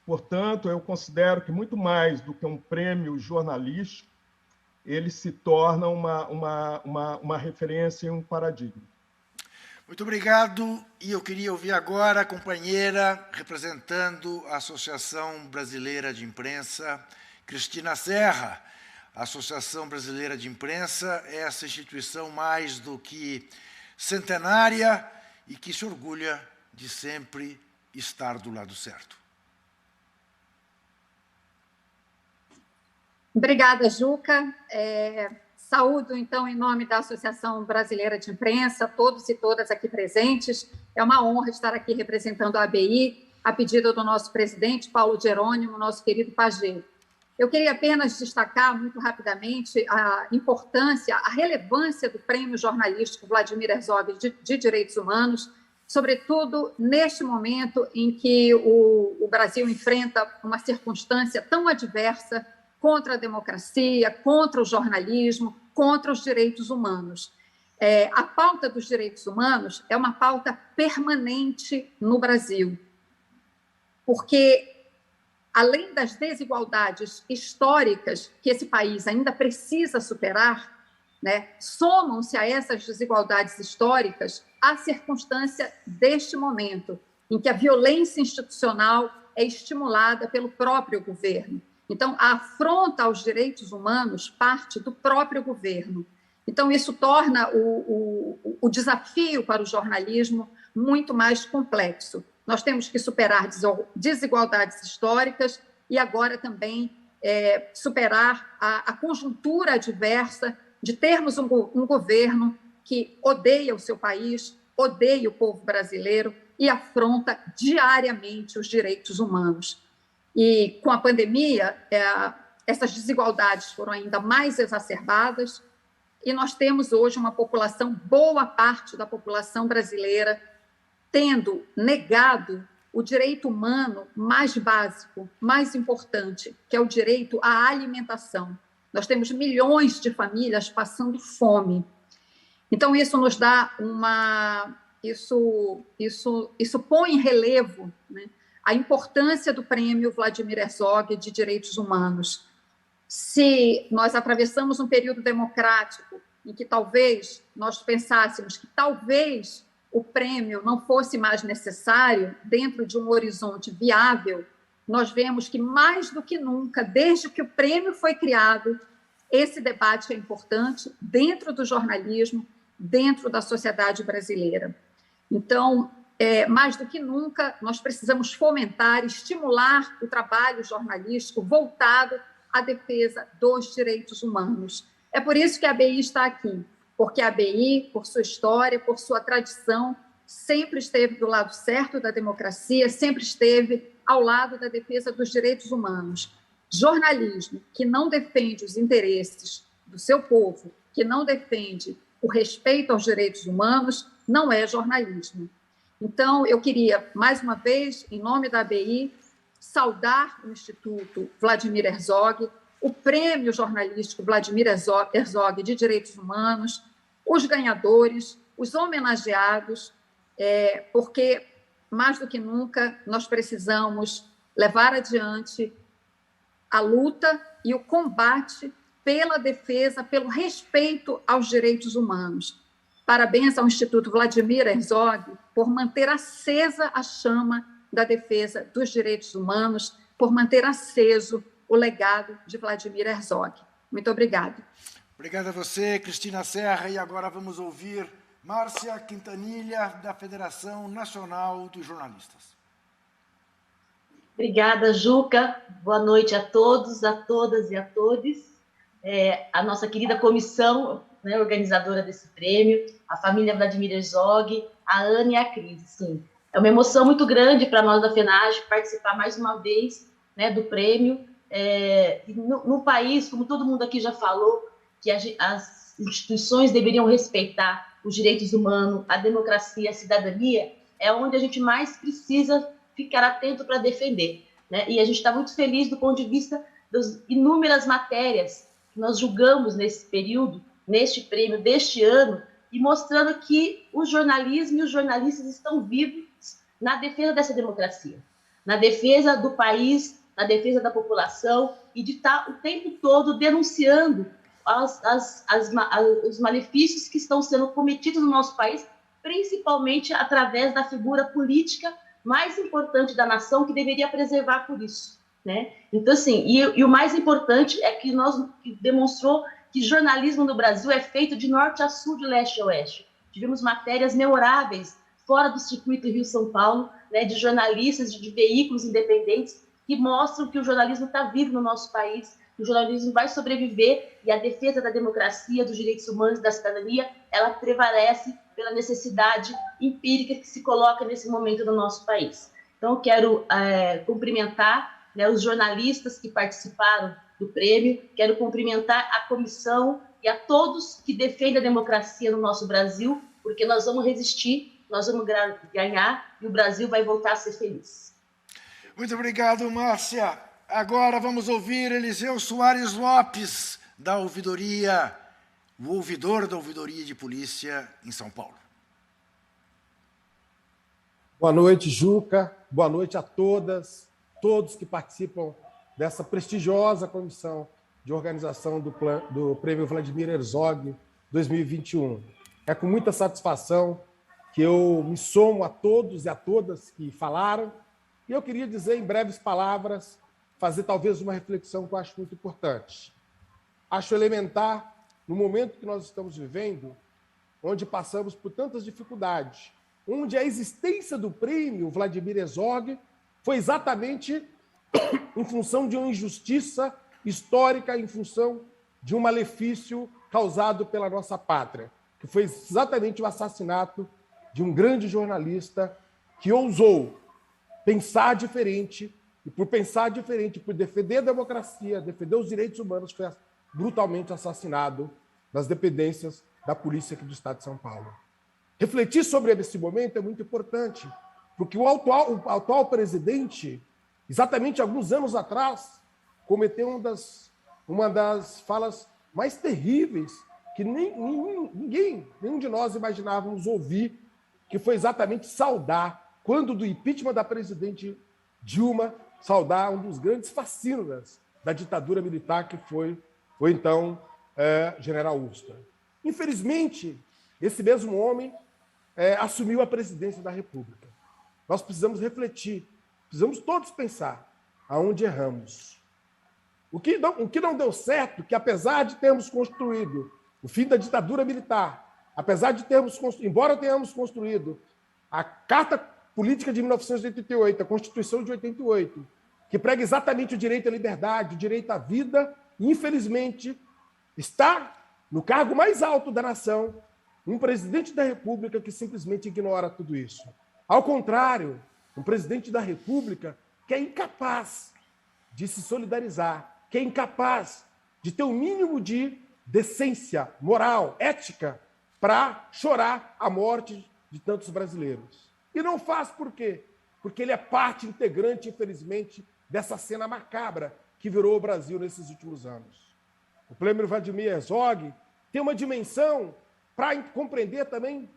Portanto, eu considero que muito mais do que um prêmio jornalístico, ele se torna uma referência e um paradigma. Muito obrigado. E eu queria ouvir agora a companheira representando a Associação Brasileira de Imprensa, Cristina Serra. A Associação Brasileira de Imprensa é essa instituição mais do que centenária e que se orgulha de sempre estar do lado certo. Obrigada, Juca. Saúdo, então, em nome da Associação Brasileira de Imprensa, todos e todas aqui presentes. É uma honra estar aqui representando a ABI, a pedido do nosso presidente, Paulo Jerônimo, nosso querido Pagê. Eu queria apenas destacar, muito rapidamente, a importância, a relevância do Prêmio Jornalístico Vladimir Herzog de Direitos Humanos, sobretudo neste momento em que o Brasil enfrenta uma circunstância tão adversa contra a democracia, contra o jornalismo, contra os direitos humanos. A pauta dos direitos humanos é uma pauta permanente no Brasil, porque, além das desigualdades históricas que esse país ainda precisa superar, né, somam-se a essas desigualdades históricas a circunstância deste momento, em que a violência institucional é estimulada pelo próprio governo. Então, a afronta aos direitos humanos parte do próprio governo. Então, isso torna o desafio para o jornalismo muito mais complexo. Nós temos que superar desigualdades históricas e agora também superar a conjuntura adversa de termos um governo que odeia o seu país, odeia o povo brasileiro e afronta diariamente os direitos humanos. E, com a pandemia, essas desigualdades foram ainda mais exacerbadas e nós temos hoje uma população, boa parte da população brasileira, tendo negado o direito humano mais básico, mais importante, que é o direito à alimentação. Nós temos milhões de famílias passando fome. Então, isso nos dá Isso põe em relevo, né, a importância do Prêmio Vladimir Herzog de Direitos Humanos. Se nós atravessamos um período democrático em que talvez nós pensássemos que talvez o prêmio não fosse mais necessário dentro de um horizonte viável, nós vemos que, mais do que nunca, desde que o prêmio foi criado, esse debate é importante dentro do jornalismo, dentro da sociedade brasileira. Então, mais do que nunca, nós precisamos fomentar, estimular o trabalho jornalístico voltado à defesa dos direitos humanos. É por isso que a ABI está aqui, porque a ABI, por sua história, por sua tradição, sempre esteve do lado certo da democracia, sempre esteve ao lado da defesa dos direitos humanos. Jornalismo que não defende os interesses do seu povo, que não defende o respeito aos direitos humanos, não é jornalismo. Então, eu queria, mais uma vez, em nome da ABI, saudar o Instituto Vladimir Herzog, o Prêmio Jornalístico Vladimir Herzog de Direitos Humanos, os ganhadores, os homenageados, porque, mais do que nunca, nós precisamos levar adiante a luta e o combate pela defesa, pelo respeito aos direitos humanos. Parabéns ao Instituto Vladimir Herzog por manter acesa a chama da defesa dos direitos humanos, por manter aceso o legado de Vladimir Herzog. Muito obrigada. Obrigado a você, Cristina Serra. E agora vamos ouvir Márcia Quintanilha, da Federação Nacional dos Jornalistas. Obrigada, Juca. Boa noite a todos, a todas e a todos. A nossa querida comissão, né, organizadora desse prêmio, a família Vladimir Herzog, a Ana e a Cris. Sim, é uma emoção muito grande para nós da FENAGE participar mais uma vez, né, do prêmio. No país, como todo mundo aqui já falou, que as instituições deveriam respeitar os direitos humanos, a democracia, a cidadania, é onde a gente mais precisa ficar atento para defender, né? E a gente está muito feliz do ponto de vista das inúmeras matérias que nós julgamos nesse período, neste prêmio deste ano, e mostrando que o jornalismo e os jornalistas estão vivos na defesa dessa democracia, na defesa do país, na defesa da população, e de estar o tempo todo denunciando os malefícios que estão sendo cometidos no nosso país, principalmente através da figura política mais importante da nação, que deveria preservar por isso, né? Então, assim, e o mais importante é que demonstrou que jornalismo no Brasil é feito de norte a sul, de leste a oeste. Tivemos matérias memoráveis fora do circuito Rio-São Paulo, né, de jornalistas, de veículos independentes, que mostram que o jornalismo está vivo no nosso país, que o jornalismo vai sobreviver e a defesa da democracia, dos direitos humanos e da cidadania, ela prevalece pela necessidade empírica que se coloca nesse momento no nosso país. Então, eu quero cumprimentar, né, os jornalistas que participaram do prêmio, quero cumprimentar a comissão e a todos que defendem a democracia no nosso Brasil, porque nós vamos resistir, nós vamos ganhar e o Brasil vai voltar a ser feliz. Muito obrigado, Márcia. Agora vamos ouvir Eliseu Soares Lopes, da ouvidoria, o ouvidor da Ouvidoria de Polícia em São Paulo. Boa noite, Juca. Boa noite a todas, todos que participam dessa prestigiosa comissão de organização do Prêmio Vladimir Herzog 2021. É com muita satisfação que eu me somo a todos e a todas que falaram, e eu queria dizer em breves palavras, fazer talvez uma reflexão que eu acho muito importante. Acho elementar, no momento que nós estamos vivendo, onde passamos por tantas dificuldades, onde a existência do prêmio Vladimir Herzog foi exatamente em função de uma injustiça histórica, em função de um malefício causado pela nossa pátria, que foi exatamente o assassinato de um grande jornalista que ousou pensar diferente, e por pensar diferente, por defender a democracia, defender os direitos humanos, foi brutalmente assassinado nas dependências da polícia aqui do Estado de São Paulo. Refletir sobre esse momento é muito importante, porque o atual presidente, exatamente alguns anos atrás, cometeu uma das falas mais terríveis que nenhum de nós imaginávamos ouvir, que foi exatamente saudar, quando do impeachment da presidente Dilma, saudar um dos grandes fascínoras da ditadura militar, que foi então general Ustra. Infelizmente, esse mesmo homem assumiu a presidência da República. Nós precisamos refletir, precisamos todos pensar aonde erramos. O que não deu certo, que apesar de termos construído o fim da ditadura militar, apesar de embora tenhamos construído a Carta Política de 1988, a Constituição de 88, que prega exatamente o direito à liberdade, o direito à vida, e, infelizmente, está no cargo mais alto da nação um presidente da República que simplesmente ignora tudo isso. Ao contrário, um presidente da República que é incapaz de se solidarizar, que é incapaz de ter o mínimo de decência moral, ética, para chorar a morte de tantos brasileiros. E não faz por quê? Porque ele é parte integrante, infelizmente, dessa cena macabra que virou o Brasil nesses últimos anos. O prêmio Vladimir Herzog tem uma dimensão para compreender também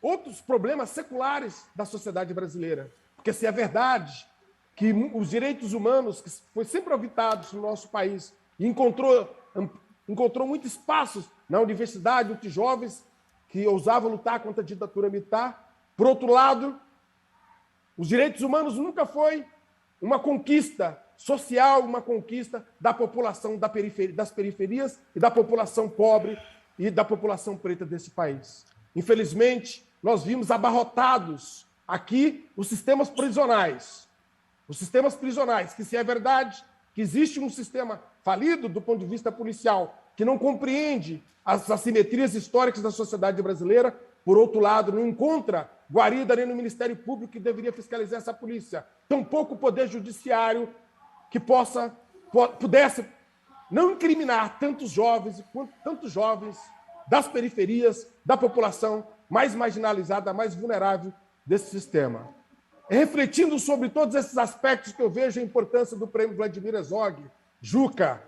outros problemas seculares da sociedade brasileira. Porque se é verdade que os direitos humanos, que foi sempre auditados no nosso país, e encontrou muito espaço na universidade entre jovens que ousavam lutar contra a ditadura militar, por outro lado, os direitos humanos nunca foi uma conquista social, uma conquista da população das periferias e da população pobre e da população preta desse país. Infelizmente, nós vimos abarrotados aqui os sistemas prisionais. Os sistemas prisionais, que se é verdade que existe um sistema falido do ponto de vista policial, que não compreende as assimetrias históricas da sociedade brasileira, por outro lado, não encontra guarida nem no Ministério Público que deveria fiscalizar essa polícia, tampouco o Poder Judiciário que pudesse não incriminar tantos jovens das periferias, da população mais marginalizada, mais vulnerável desse sistema. Refletindo sobre todos esses aspectos que eu vejo a importância do prêmio Vladimir Herzog, Juca,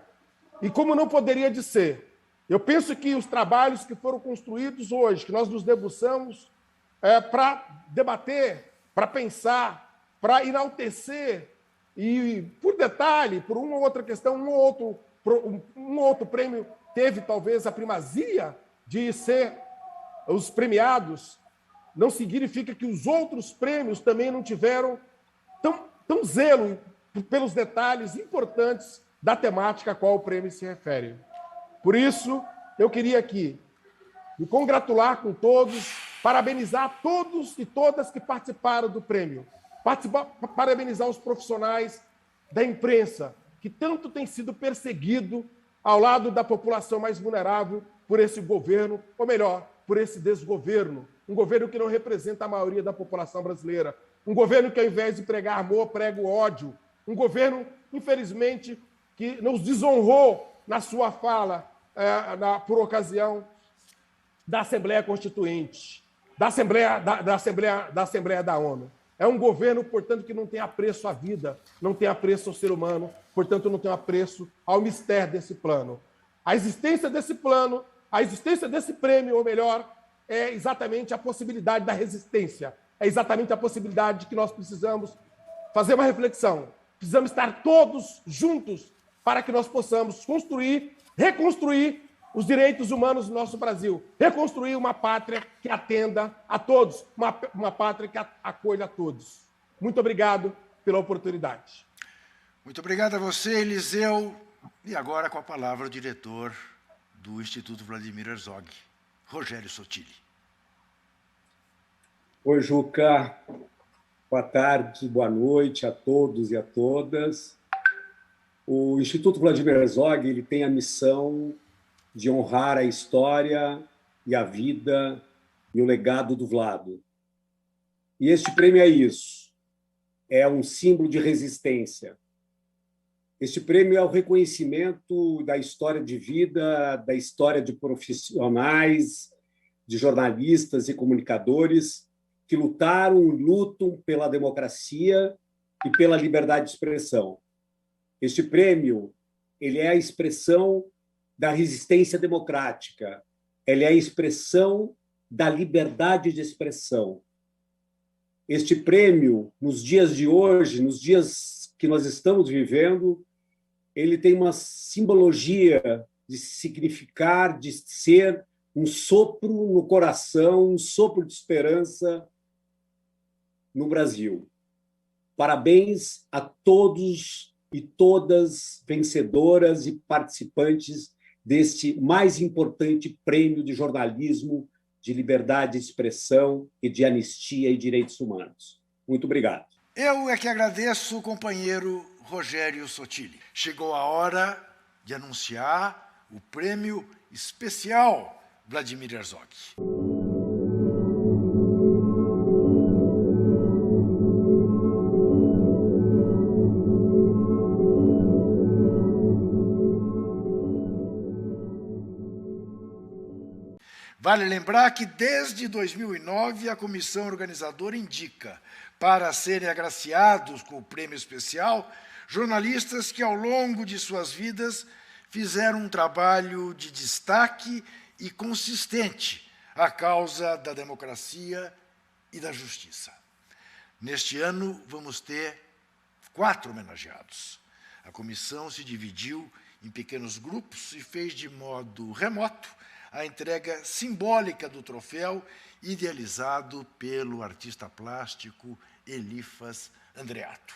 e como não poderia de ser, eu penso que os trabalhos que foram construídos hoje, que nós nos debruçamos para debater, para pensar, para enaltecer, e por detalhe, por uma ou outra questão, um ou outro prêmio teve talvez a primazia de ser os premiados, não significa que os outros prêmios também não tiveram tão zelo pelos detalhes importantes da temática a qual o prêmio se refere. Por isso, eu queria aqui me congratular com todos, parabenizar todos e todas que participaram do prêmio, parabenizar os profissionais da imprensa, que tanto tem sido perseguido ao lado da população mais vulnerável por esse governo, ou melhor, por esse desgoverno, um governo que não representa a maioria da população brasileira, um governo que, ao invés de pregar amor, prega o ódio, um governo, infelizmente, que nos desonrou na sua fala por ocasião da Assembleia Constituinte, da Assembleia da ONU. É um governo, portanto, que não tem apreço à vida, não tem apreço ao ser humano, portanto, não tem apreço ao mistério desse plano. A existência desse plano, a existência desse prêmio, ou melhor, é exatamente a possibilidade da resistência, é exatamente a possibilidade que nós precisamos fazer uma reflexão. Precisamos estar todos juntos para que nós possamos construir, reconstruir os direitos humanos do nosso Brasil, reconstruir uma pátria que atenda a todos, uma pátria que acolha a todos. Muito obrigado pela oportunidade. Muito obrigado a você, Eliseu. E agora com a palavra o diretor do Instituto Vladimir Herzog, Rogério Sotile. Oi, Juca. Boa tarde, boa noite a todos e a todas. O Instituto Vladimir Herzog ele tem a missão de honrar a história e a vida e o legado do Vlado. E este prêmio é isso. É um símbolo de resistência. Este prêmio é o reconhecimento da história de vida, da história de profissionais, de jornalistas e comunicadores que lutaram e lutam pela democracia e pela liberdade de expressão. Este prêmio ele é a expressão da resistência democrática, ele é a expressão da liberdade de expressão. Este prêmio, nos dias de hoje, nos dias que nós estamos vivendo, ele tem uma simbologia de significar, de ser um sopro no coração, um sopro de esperança no Brasil. Parabéns a todos e todas vencedoras e participantes deste mais importante prêmio de jornalismo, de liberdade de expressão e de anistia e direitos humanos. Muito obrigado. Eu é que agradeço o companheiro Rogério Sotile. Chegou a hora de anunciar o prêmio especial Vladimir Herzog. Vale lembrar que, desde 2009, a comissão organizadora indica, para serem agraciados com o prêmio especial, jornalistas que, ao longo de suas vidas, fizeram um trabalho de destaque e consistente à causa da democracia e da justiça. Neste ano, vamos ter 4 homenageados. A comissão se dividiu em pequenos grupos e fez de modo remoto a entrega simbólica do troféu, idealizado pelo artista plástico Elifas Andreato.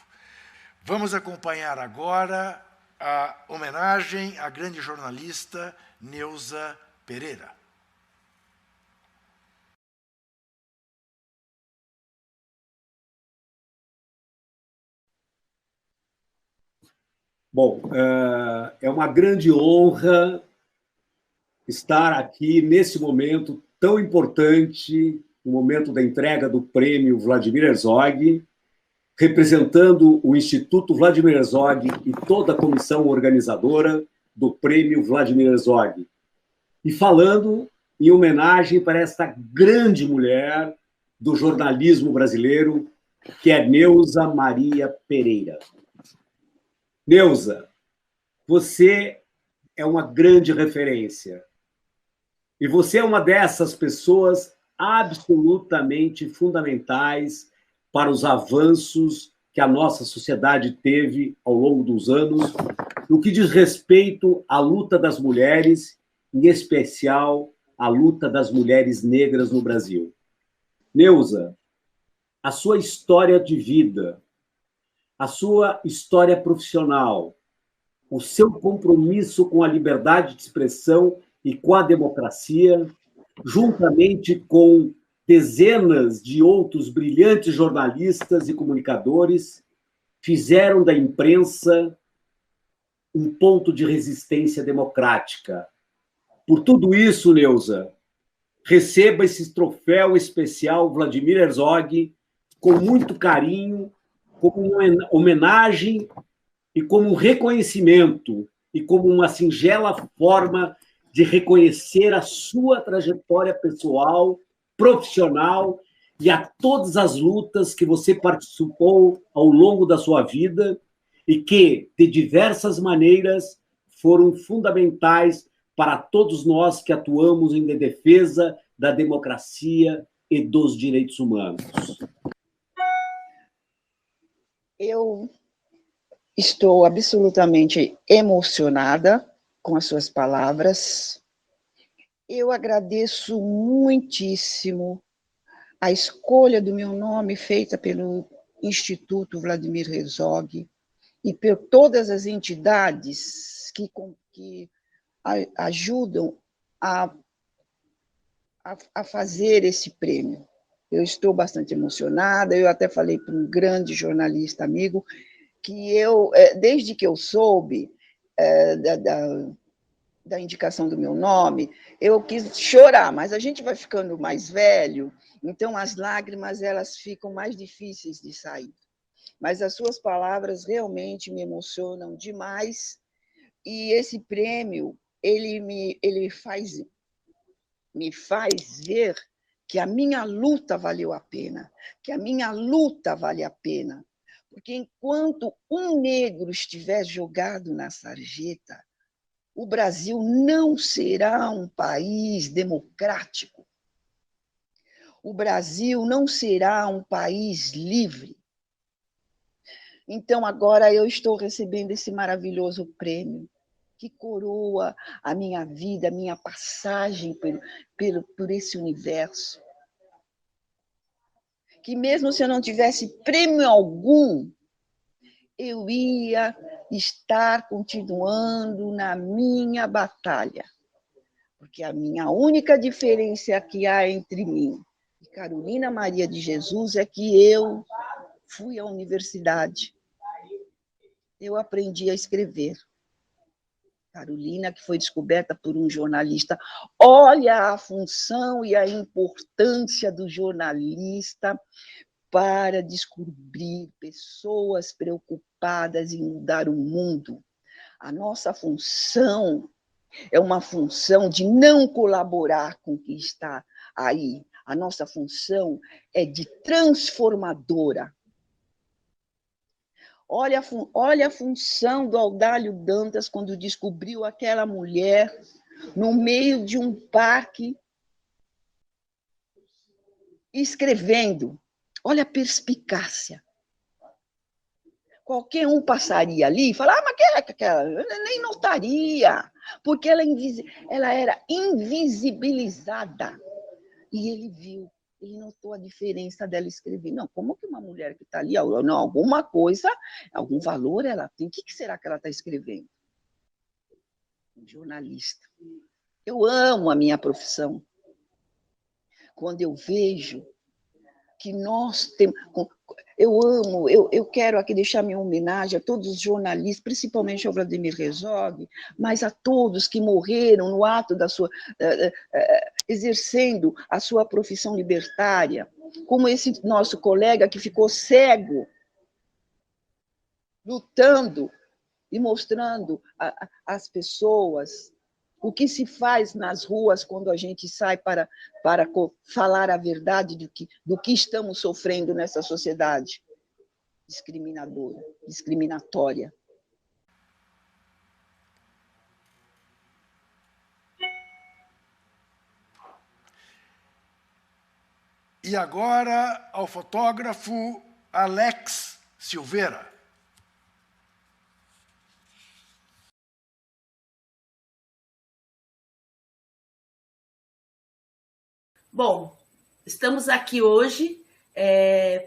Vamos acompanhar agora a homenagem à grande jornalista Neuza Pereira. Bom, é uma grande honra estar aqui nesse momento tão importante, no momento da entrega do prêmio Vladimir Herzog, representando o Instituto Vladimir Herzog e toda a comissão organizadora do prêmio Vladimir Herzog. E falando em homenagem para esta grande mulher do jornalismo brasileiro, que é Neuza Maria Pereira. Neuza, você é uma grande referência. E você é uma dessas pessoas absolutamente fundamentais para os avanços que a nossa sociedade teve ao longo dos anos, no que diz respeito à luta das mulheres, em especial a luta das mulheres negras no Brasil. Neuza, a sua história de vida, a sua história profissional, o seu compromisso com a liberdade de expressão e com a democracia, juntamente com dezenas de outros brilhantes jornalistas e comunicadores, fizeram da imprensa um ponto de resistência democrática. Por tudo isso, Neuza, receba esse troféu especial Vladimir Herzog com muito carinho, como uma homenagem e como um reconhecimento e como uma singela forma de reconhecer a sua trajetória pessoal, profissional e a todas as lutas que você participou ao longo da sua vida e que, de diversas maneiras, foram fundamentais para todos nós que atuamos em defesa da democracia e dos direitos humanos. Eu estou absolutamente emocionada com as suas palavras. Eu agradeço muitíssimo a escolha do meu nome feita pelo Instituto Vladimir Herzog e por todas as entidades que ajudam a fazer esse prêmio. Eu estou bastante emocionada, eu até falei para um grande jornalista amigo que desde que eu soube da indicação do meu nome, eu quis chorar, mas a gente vai ficando mais velho, então as lágrimas elas ficam mais difíceis de sair. Mas as suas palavras realmente me emocionam demais, e esse prêmio ele me faz ver que a minha luta valeu a pena, que a minha luta vale a pena, porque enquanto um negro estiver jogado na sarjeta, o Brasil não será um país democrático. O Brasil não será um país livre. Então, agora eu estou recebendo esse maravilhoso prêmio que coroa a minha vida, a minha passagem por esse universo. Que mesmo se eu não tivesse prêmio algum, eu ia estar continuando na minha batalha. Porque a minha única diferença que há entre mim e Carolina Maria de Jesus é que eu fui à universidade. Eu aprendi a escrever. Carolina, que foi descoberta por um jornalista. Olha a função e a importância do jornalista para descobrir pessoas preocupadas em mudar o mundo. A nossa função é uma função de não colaborar com o que está aí. A nossa função é de transformadora. Olha a função do Audálio Dantas quando descobriu aquela mulher no meio de um parque escrevendo. Olha a perspicácia. Qualquer um passaria ali e falaria, mas aquela, eu nem notaria, porque ela era invisibilizada. E ele viu. Ele notou a diferença dela escrever. Não, como que uma mulher que está ali, não, alguma coisa, algum valor ela tem. O que será que ela está escrevendo? Um jornalista. Eu amo a minha profissão. Quando eu vejo que nós temos... Eu quero aqui deixar minha homenagem a todos os jornalistas, principalmente ao Vladimir Herzog, mas a todos que morreram no ato da sua... exercendo a sua profissão libertária, como esse nosso colega que ficou cego, lutando e mostrando às pessoas o que se faz nas ruas quando a gente sai para falar a verdade do que estamos sofrendo nessa sociedade discriminadora, discriminatória. E agora ao fotógrafo Alex Silveira. Bom, estamos aqui hoje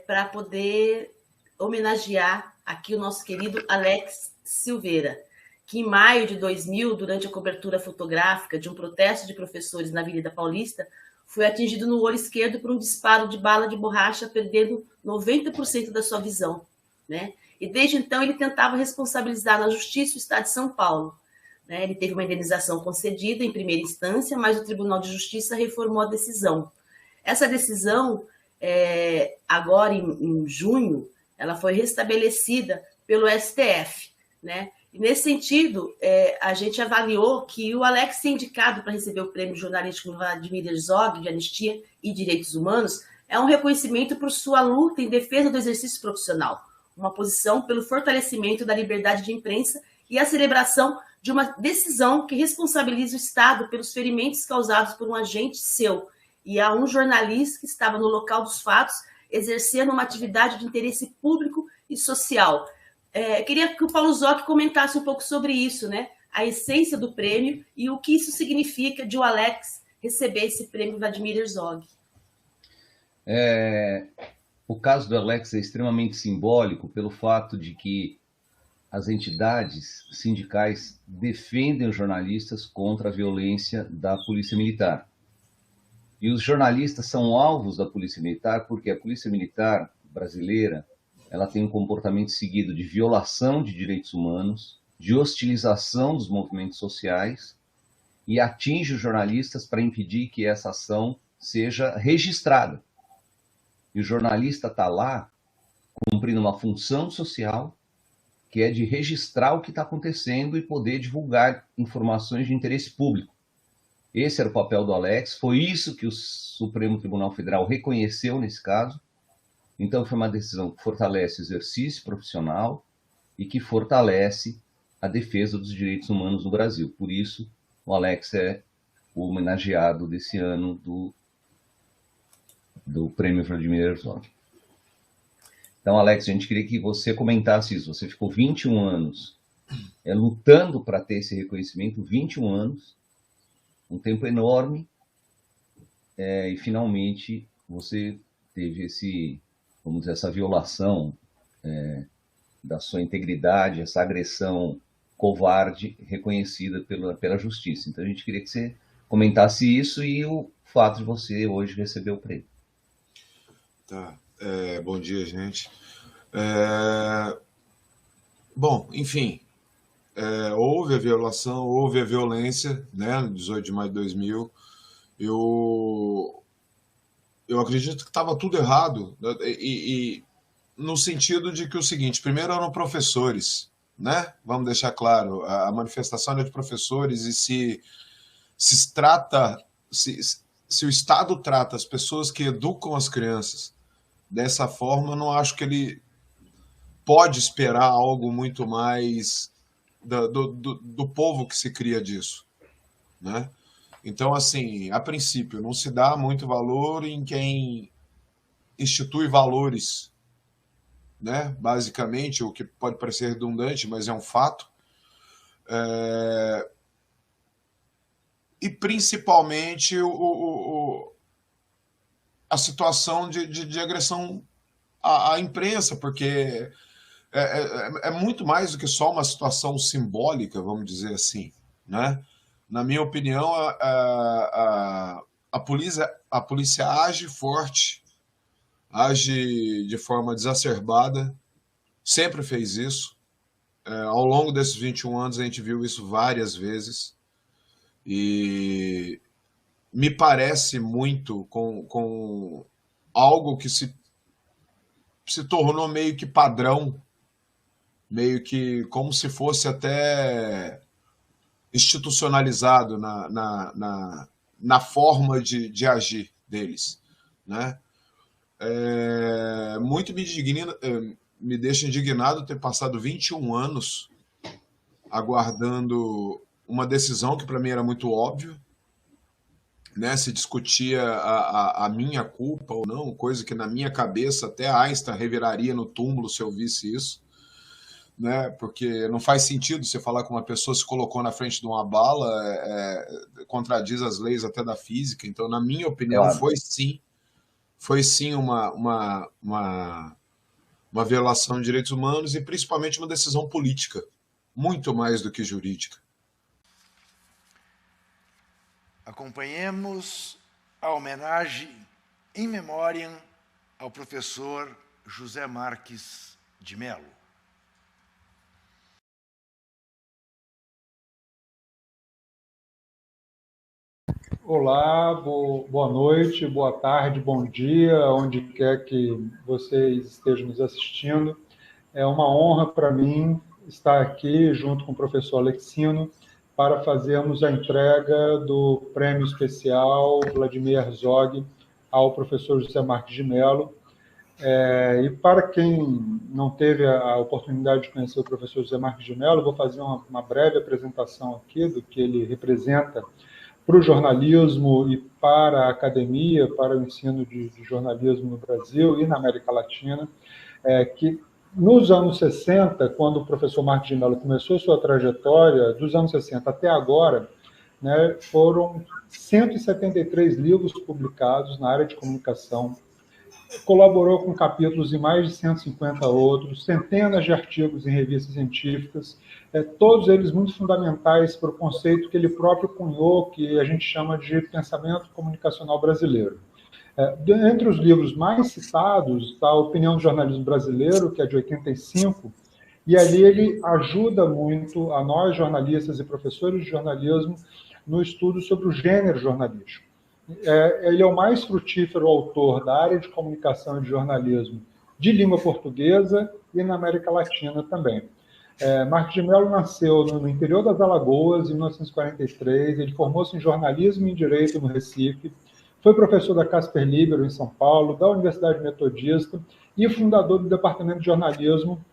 para poder homenagear aqui o nosso querido Alex Silveira, que em maio de 2000, durante a cobertura fotográfica de um protesto de professores na Avenida Paulista, foi atingido no olho esquerdo por um disparo de bala de borracha, perdendo 90% da sua visão, né? e desde então ele tentava responsabilizar na justiça o Estado de São Paulo. Ele teve uma indenização concedida em primeira instância, mas o Tribunal de Justiça reformou a decisão. Essa decisão, agora em junho, ela foi restabelecida pelo STF, né? E nesse sentido, a gente avaliou que o Alex ser indicado para receber o prêmio jornalístico Vladimir Herzog de Anistia e Direitos Humanos é um reconhecimento por sua luta em defesa do exercício profissional, uma posição pelo fortalecimento da liberdade de imprensa e a celebração de uma decisão que responsabiliza o Estado pelos ferimentos causados por um agente seu e a um jornalista que estava no local dos fatos exercendo uma atividade de interesse público e social. Queria que o Paulo Zocchi comentasse um pouco sobre isso, né? A essência do prêmio e o que isso significa de o Alex receber esse prêmio Vladimir Herzog. O caso do Alex é extremamente simbólico pelo fato de que as entidades sindicais defendem os jornalistas contra a violência da Polícia Militar. E os jornalistas são alvos da Polícia Militar porque a Polícia Militar brasileira ela tem um comportamento seguido de violação de direitos humanos, de hostilização dos movimentos sociais e atinge os jornalistas para impedir que essa ação seja registrada. E o jornalista está lá cumprindo uma função social que é de registrar o que está acontecendo e poder divulgar informações de interesse público. Esse era o papel do Alex, foi isso que o Supremo Tribunal Federal reconheceu nesse caso. Então foi uma decisão que fortalece o exercício profissional e que fortalece a defesa dos direitos humanos no Brasil. Por isso, o Alex é o homenageado desse ano do Prêmio Vladimir Herzog. Então, Alex, a gente queria que você comentasse isso. Você ficou 21 anos lutando para ter esse reconhecimento, 21 anos, um tempo enorme, e finalmente você teve vamos dizer, essa violação da sua integridade, essa agressão covarde reconhecida pela justiça. Então, a gente queria que você comentasse isso e o fato de você hoje receber o prêmio. Tá. Bom dia, gente. Bom, enfim, houve a violação, houve a violência, né, no 18 de maio de 2000. Eu acredito que estava tudo errado, né, e no sentido de que o seguinte, primeiro eram professores, né? Vamos deixar claro, a manifestação é de professores e se o Estado trata as pessoas que educam as crianças dessa forma, eu não acho que ele pode esperar algo muito mais do povo que se cria disso, né? Então, assim, a princípio, não se dá muito valor em quem institui valores, né? Basicamente, o que pode parecer redundante, mas é um fato. E, principalmente, a situação de agressão à imprensa, porque é muito mais do que só uma situação simbólica, vamos dizer assim, né? Na minha opinião, a polícia age forte, age de forma exacerbada, sempre fez isso. Ao longo desses 21 anos, a gente viu isso várias vezes, e me parece muito com algo que se tornou meio que padrão, meio que como se fosse até institucionalizado na forma de agir deles, né? Muito me deixa indignado ter passado 21 anos aguardando uma decisão que para mim era muito óbvia, né? Se discutia a minha culpa ou não, coisa que na minha cabeça até Einstein reviraria no túmulo se eu visse isso, né? Porque não faz sentido você falar que uma pessoa se colocou na frente de uma bala, contradiz as leis até da física. Então, na minha opinião, claro, foi sim uma violação de direitos humanos e principalmente uma decisão política, muito mais do que jurídica. Acompanhemos a homenagem em memória ao professor José Marques de Mello. Olá, boa noite, boa tarde, bom dia, onde quer que vocês estejam nos assistindo. É uma honra para mim estar aqui junto com o professor Alexino para fazermos a entrega do prêmio especial Vladimir Herzog ao professor José Marques de Mello. E para quem não teve a oportunidade de conhecer o professor José Marques de Mello, vou fazer uma breve apresentação aqui do que ele representa para o jornalismo e para a academia, para o ensino de jornalismo no Brasil e na América Latina, que nos anos 60, quando o professor Marques de Mello começou sua trajetória, dos anos 60 até agora, né, foram 173 livros publicados na área de comunicação, colaborou com capítulos em mais de 150 outros, centenas de artigos em revistas científicas, todos eles muito fundamentais para o conceito que ele próprio cunhou, que a gente chama de pensamento comunicacional brasileiro. Entre os livros mais citados está a Opinião do Jornalismo Brasileiro, que é de 85, e ali ele ajuda muito a nós, jornalistas e professores de jornalismo, no estudo sobre o gênero jornalístico. Ele é o mais frutífero autor da área de comunicação e de jornalismo de língua portuguesa e na América Latina também. Marques de Mello nasceu no interior das Alagoas, em 1943, ele formou-se em jornalismo e em direito no Recife, foi professor da Casper Libero, em São Paulo, da Universidade Metodista e fundador do Departamento de Jornalismo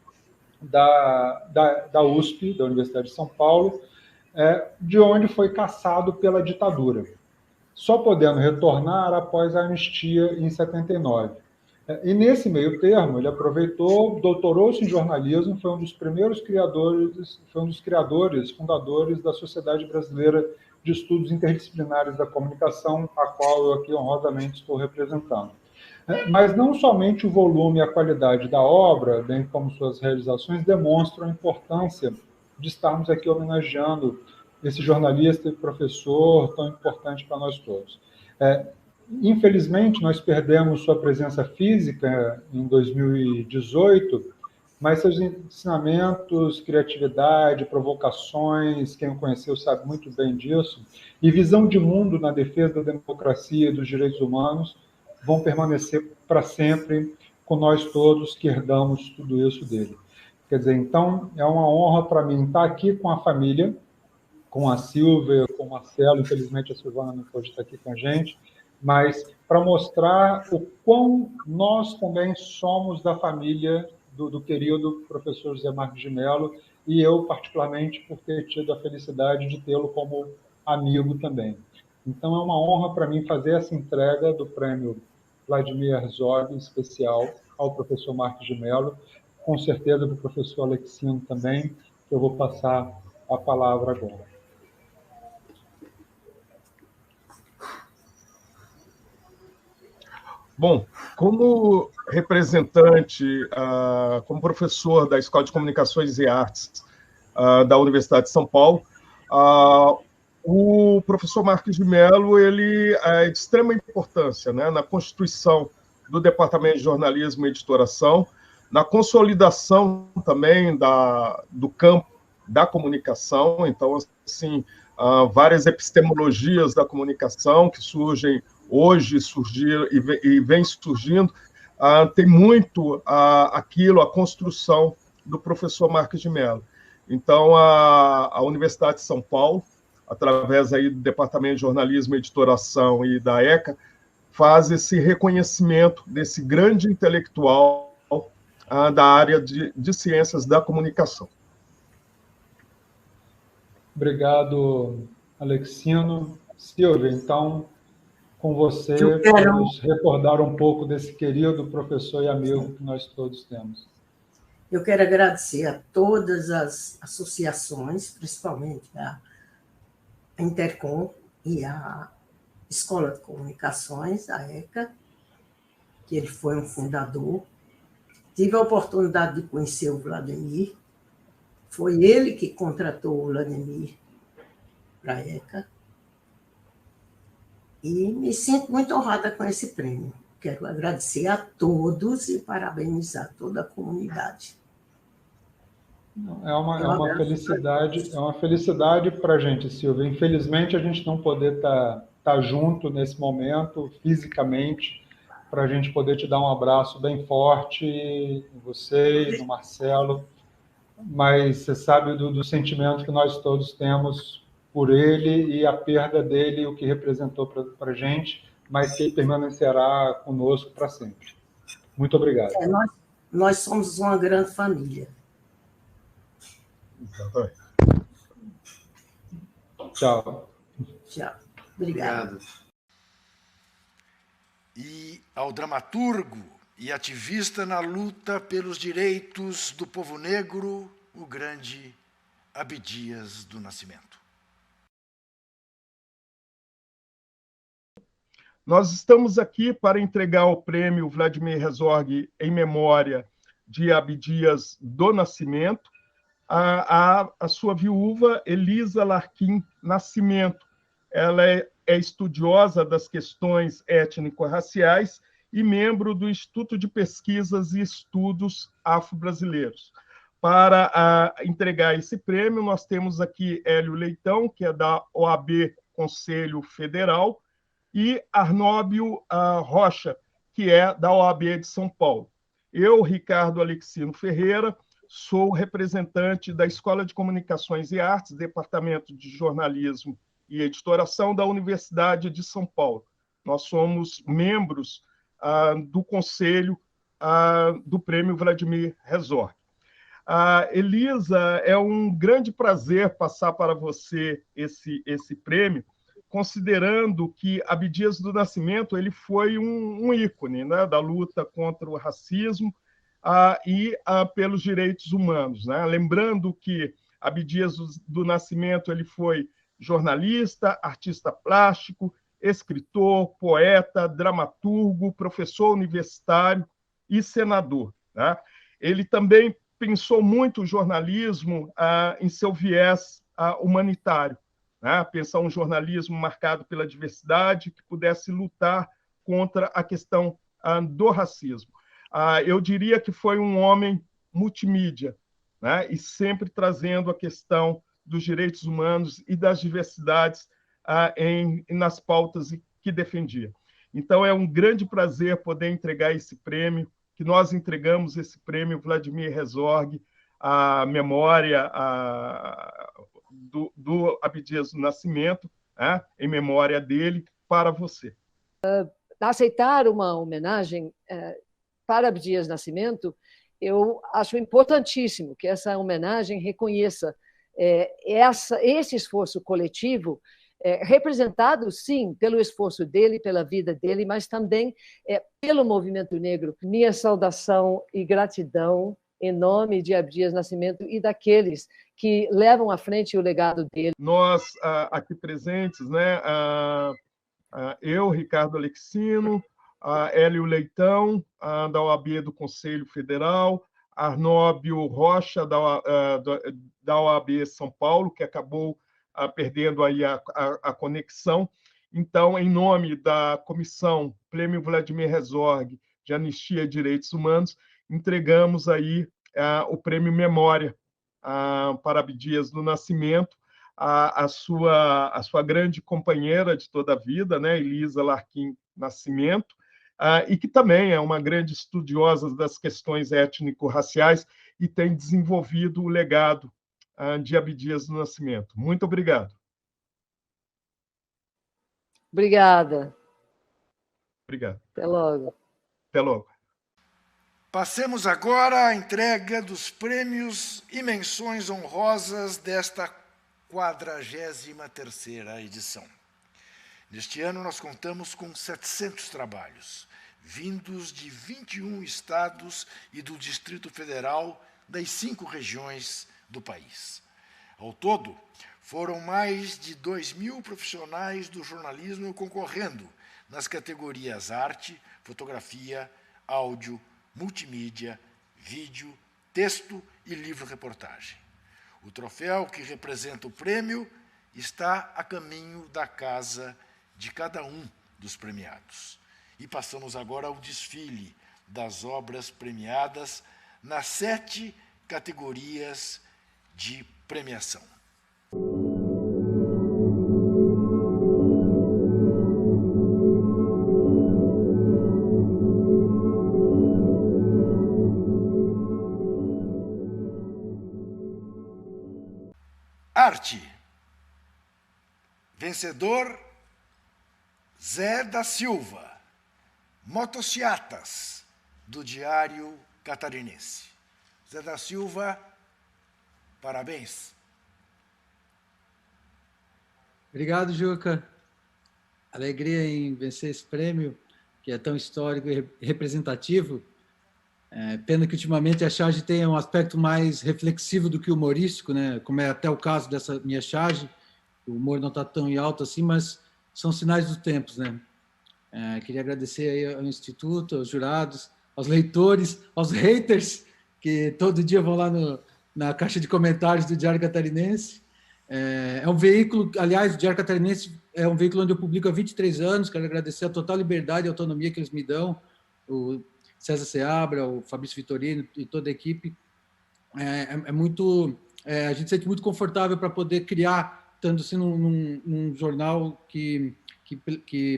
da USP, da Universidade de São Paulo, de onde foi cassado pela ditadura, só podendo retornar após a anistia em 79. E nesse meio termo, ele aproveitou, doutorou-se em jornalismo, foi um dos primeiros criadores, fundadores da Sociedade Brasileira de Estudos Interdisciplinares da Comunicação, a qual eu aqui honrosamente estou representando. Mas não somente o volume e a qualidade da obra, bem como suas realizações, demonstram a importância de estarmos aqui homenageando esse jornalista e professor tão importante para nós todos. Infelizmente, nós perdemos sua presença física em 2018, mas seus ensinamentos, criatividade, provocações, quem o conheceu sabe muito bem disso, e visão de mundo na defesa da democracia e dos direitos humanos vão permanecer para sempre com nós todos que herdamos tudo isso dele. Quer dizer, então, é uma honra para mim estar aqui com a família, com a Silvia, com o Marcelo, infelizmente a Silvana não pode estar aqui com a gente, mas para mostrar o quão nós também somos da família do querido professor José Marques de Mello, e eu, particularmente, por ter tido a felicidade de tê-lo como amigo também. Então, é uma honra para mim fazer essa entrega do prêmio Vladimir Herzog, especial, ao professor Marques de Mello, com certeza para o professor Alexino também, que eu vou passar a palavra agora. Bom, como representante, como professor da Escola de Comunicações e Artes da Universidade de São Paulo, o professor Marques de Mello ele é de extrema importância, né, na constituição do Departamento de Jornalismo e Editoração, na consolidação também do campo da comunicação. Então, assim, várias epistemologias da comunicação que surgem hoje, surgiram e vem surgindo, tem muito a construção do professor Marques de Mello. Então, a Universidade de São Paulo, através aí do Departamento de Jornalismo e Editoração e da ECA, faz esse reconhecimento desse grande intelectual da área de ciências da comunicação. Obrigado, Alexino. Silvia, então, com você, vamos recordar um pouco desse querido professor e amigo que nós todos temos. Eu quero agradecer a todas as associações, principalmente a Intercom e a Escola de Comunicações, a ECA, que ele foi um fundador. Tive a oportunidade de conhecer o Vladimir. Foi ele que contratou o Vladimir para a ECA. E me sinto muito honrada com esse prêmio. Quero agradecer a todos e parabenizar toda a comunidade. É uma felicidade para a gente, Silvia. Infelizmente, a gente não poder estar junto nesse momento, fisicamente, para a gente poder te dar um abraço bem forte em você e no Marcelo, mas você sabe do sentimento que nós todos temos por ele e a perda dele, o que representou para a gente, mas que ele permanecerá conosco para sempre. Muito obrigado. Nós somos uma grande família. Exatamente. Tchau. Tchau. Obrigado. E ao dramaturgo e ativista na luta pelos direitos do povo negro, o grande Abdias do Nascimento. Nós estamos aqui para entregar o prêmio Vladimir Herzog em memória de Abdias do Nascimento a sua viúva Elisa Larquim Nascimento. Ela é estudiosa das questões étnico-raciais e membro do Instituto de Pesquisas e Estudos Afro-Brasileiros. Para entregar esse prêmio, nós temos aqui Hélio Leitão, que é da OAB Conselho Federal, e Arnóbio Rocha, que é da OAB de São Paulo. Eu, Ricardo Alexino Ferreira, sou representante da Escola de Comunicações e Artes, Departamento de Jornalismo e Editoração da Universidade de São Paulo. Nós somos membros do Conselho do Prêmio Vladimir Herzog. Elisa, é um grande prazer passar para você esse prêmio, considerando que Abdias do Nascimento ele foi um ícone, né, da luta contra o racismo e pelos direitos humanos, né? Lembrando que Abdias do Nascimento ele foi jornalista, artista plástico, escritor, poeta, dramaturgo, professor universitário e senador, né? Ele também pensou muito o jornalismo em seu viés humanitário, né? Pensar um jornalismo marcado pela diversidade que pudesse lutar contra a questão do racismo. Eu diria que foi um homem multimídia, né? E sempre trazendo a questão dos direitos humanos e das diversidades nas pautas que defendia. Então, é um grande prazer poder entregar esse prêmio, que nós entregamos esse prêmio Vladimir Herzog, à memória do Abdias do Nascimento, né? Em memória dele, para você. Aceitar uma homenagem para Abdias Nascimento, eu acho importantíssimo que essa homenagem reconheça esse esforço coletivo, representado, sim, pelo esforço dele, pela vida dele, mas também pelo movimento negro. Minha saudação e gratidão em nome de Abdias Nascimento e daqueles que levam à frente o legado dele. Nós, aqui presentes, né, eu, Ricardo Alexino, Hélio Leitão, da OAB do Conselho Federal, Arnóbio Rocha, da OAB São Paulo, que acabou perdendo aí a conexão. Então, em nome da Comissão Prêmio Vladimir Herzog de Anistia e Direitos Humanos, entregamos aí o Prêmio Memória para Abdias do Nascimento, a sua grande companheira de toda a vida, né, Elisa Larquim Nascimento, e que também é uma grande estudiosa das questões étnico-raciais e tem desenvolvido o legado de Abdias do Nascimento. Muito obrigado. Obrigada. Obrigado. Até logo. Até logo. Passemos agora à entrega dos prêmios e menções honrosas desta 43ª edição. Neste ano, nós contamos com 700 trabalhos, vindos de 21 estados e do Distrito Federal das 5 regiões do país. Ao todo, foram mais de 2.000 profissionais do jornalismo concorrendo nas categorias arte, fotografia, áudio, multimídia, vídeo, texto e livro-reportagem. O troféu que representa o prêmio está a caminho da casa de cada um dos premiados. E passamos agora ao desfile das obras premiadas nas 7 categorias de premiação. Arte. Vencedor, Zé da Silva, Motociatas, do Diário Catarinense. Zé da Silva, parabéns. Obrigado, Juca. Alegria em vencer esse prêmio, que é tão histórico e representativo. Pena que, ultimamente, a charge tenha um aspecto mais reflexivo do que humorístico, né? Como é até o caso dessa minha charge. O humor não está tão em alto assim, mas são sinais dos tempos, né? Queria agradecer aí ao Instituto, aos jurados, aos leitores, aos haters, que todo dia vão lá na caixa de comentários do Diário Catarinense. É um veículo, aliás, o Diário Catarinense é um veículo onde eu publico há 23 anos, quero agradecer a total liberdade e autonomia que eles me dão, o César Seabra, o Fabrício Vitorino e toda a equipe. A gente se sente muito confortável para poder criar, estando assim num jornal que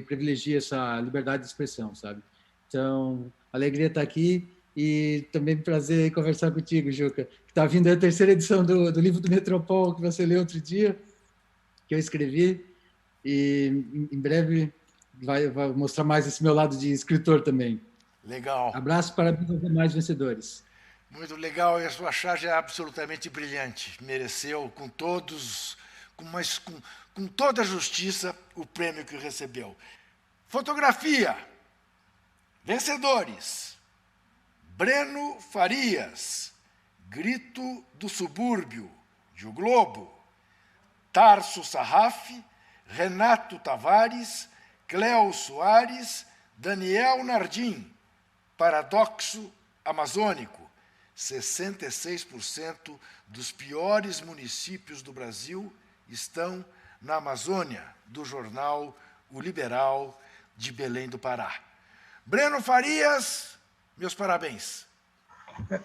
privilegia essa liberdade de expressão, sabe? Então, alegria estar aqui e também prazer conversar contigo, Juca. Está vindo a terceira edição do livro do Metropol, que você leu outro dia, que eu escrevi, e em breve vai mostrar mais esse meu lado de escritor também. Legal. Abraço, parabéns aos demais vencedores. Muito legal, e a sua charge é absolutamente brilhante. Mereceu, com toda a justiça, o prêmio que recebeu. Fotografia. Vencedores. Breno Farias, Grito do Subúrbio, de O Globo. Tarso Sarraf, Renato Tavares, Cléo Soares, Daniel Nardim, Paradoxo Amazônico. 66% dos piores municípios do Brasil estão na Amazônia, do jornal O Liberal, de Belém do Pará. Breno Farias, meus parabéns.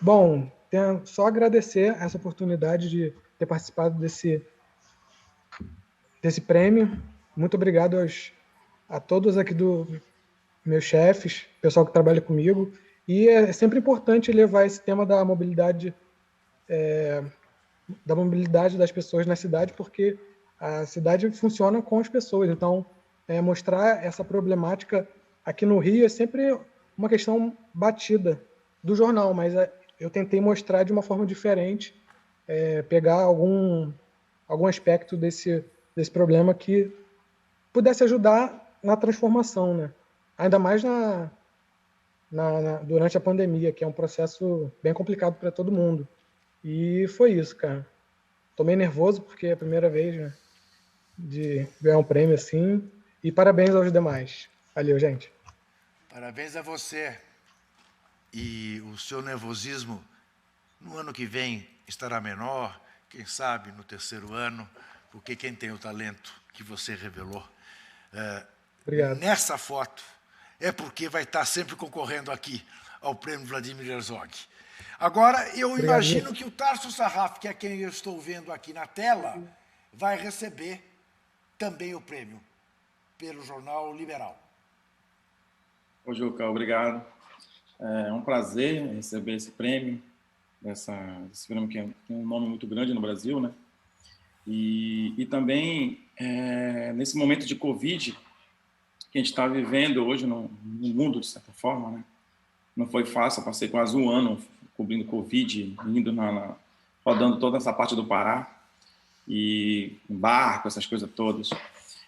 Bom, tenho só agradecer essa oportunidade de ter participado desse prêmio. Muito obrigado a todos aqui meus chefes, pessoal que trabalha comigo. E é sempre importante levar esse tema da mobilidade das pessoas na cidade, porque a cidade funciona com as pessoas. Então, mostrar essa problemática aqui no Rio é sempre uma questão batida do jornal, mas eu tentei mostrar de uma forma diferente, pegar algum aspecto desse problema que pudesse ajudar na transformação, né? Ainda mais durante a pandemia, que é um processo bem complicado para todo mundo. E foi isso, cara. Tô meio nervoso, porque é a primeira vez, né, de ganhar um prêmio assim. E parabéns aos demais. Valeu, gente. Parabéns a você. E o seu nervosismo, no ano que vem, estará menor, quem sabe no terceiro ano, porque quem tem o talento que você revelou Obrigado. Nessa foto é porque vai estar sempre concorrendo aqui ao Prêmio Vladimir Herzog. Agora, eu imagino que o Tarso Sarraf, que é quem eu estou vendo aqui na tela, vai receber também o prêmio pelo Jornal Liberal. Ô, Juca, obrigado. É um prazer receber esse prêmio, esse prêmio que tem um nome muito grande no Brasil, né? E também, nesse momento de Covid, que a gente está vivendo hoje no mundo, de certa forma, né? Não foi fácil, eu passei quase um ano cobrindo Covid, indo rodando toda essa parte do Pará, e em barco, essas coisas todas.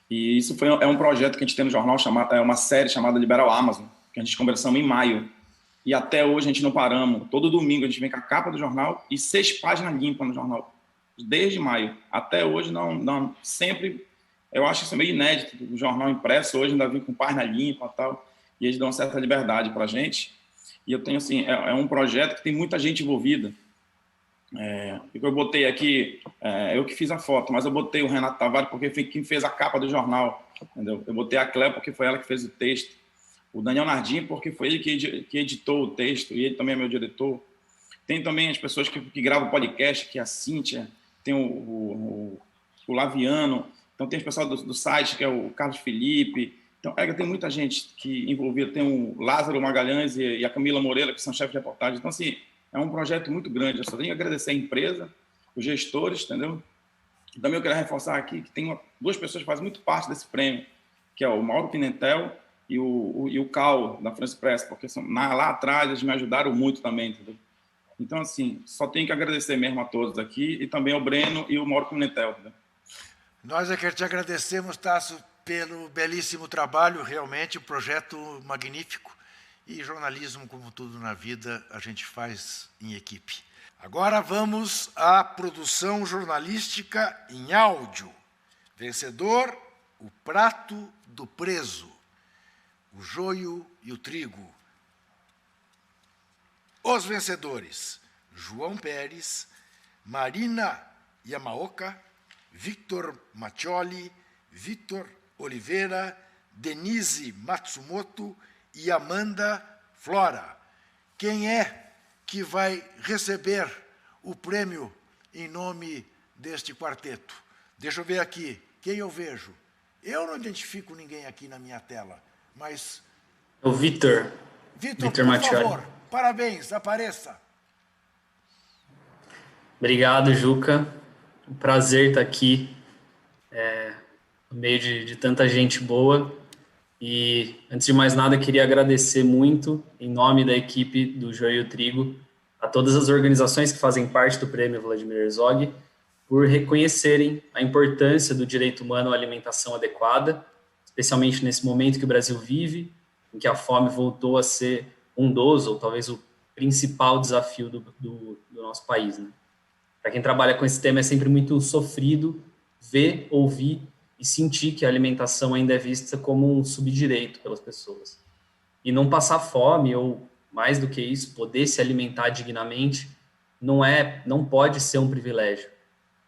E isso é um projeto que a gente tem no jornal, uma série chamada Liberal Amazon, que a gente conversamos em maio, e até hoje a gente não paramos. Todo domingo a gente vem com a capa do jornal e 6 páginas limpas no jornal, desde maio. Até hoje, não sempre... Eu acho isso meio inédito, o jornal impresso hoje ainda vem com página limpa e tal, e eles dão uma certa liberdade para a gente. E eu tenho, assim, é um projeto que tem muita gente envolvida. Eu botei aqui, eu que fiz a foto, mas eu botei o Renato Tavares porque foi quem fez a capa do jornal, entendeu? Eu botei a Cléo porque foi ela que fez o texto. O Daniel Nardim porque foi ele que editou o texto, e ele também é meu diretor. Tem também as pessoas que gravam podcast, que é a Cíntia, tem o Laviano, então tem o pessoal do site, que é o Carlos Felipe. Então, tem muita gente que envolvida. Tem o Lázaro Magalhães e a Camila Moreira, que são chefes de reportagem. Então, assim, é um projeto muito grande. Eu só tenho que agradecer a empresa, os gestores, entendeu? Também eu quero reforçar aqui que tem duas pessoas que fazem muito parte desse prêmio, que é o Mauro Pimentel e o Cal, da France Press, porque lá atrás eles me ajudaram muito também, entendeu? Então, assim, só tenho que agradecer mesmo a todos aqui, e também ao Breno e o Mauro Pimentel, entendeu? Nós é que te agradecemos, Tasso, pelo belíssimo trabalho, realmente, um projeto magnífico. E jornalismo, como tudo na vida, a gente faz em equipe. Agora vamos à produção jornalística em áudio. Vencedor, o prato do preso, o joio e o trigo. Os vencedores, João Pérez, Marina Yamaoka, Victor Maccioli, Vitor Oliveira, Denise Matsumoto e Amanda Flora. Quem é que vai receber o prêmio em nome deste quarteto? Deixa eu ver aqui. Quem eu vejo? Eu não identifico ninguém aqui na minha tela, mas... O Vitor. Vitor, por favor, parabéns, apareça. Obrigado, Juca. Um prazer estar aqui no meio de tanta gente boa. E, antes de mais nada, queria agradecer muito, em nome da equipe do Joio e o Trigo, a todas as organizações que fazem parte do Prêmio Vladimir Herzog, por reconhecerem a importância do direito humano à alimentação adequada, especialmente nesse momento que o Brasil vive, em que a fome voltou a ser um dos, ou talvez o principal desafio do nosso país, né? Para quem trabalha com esse tema, é sempre muito sofrido ver, ouvir e sentir que a alimentação ainda é vista como um subdireito pelas pessoas. E não passar fome, ou mais do que isso, poder se alimentar dignamente, não pode ser um privilégio.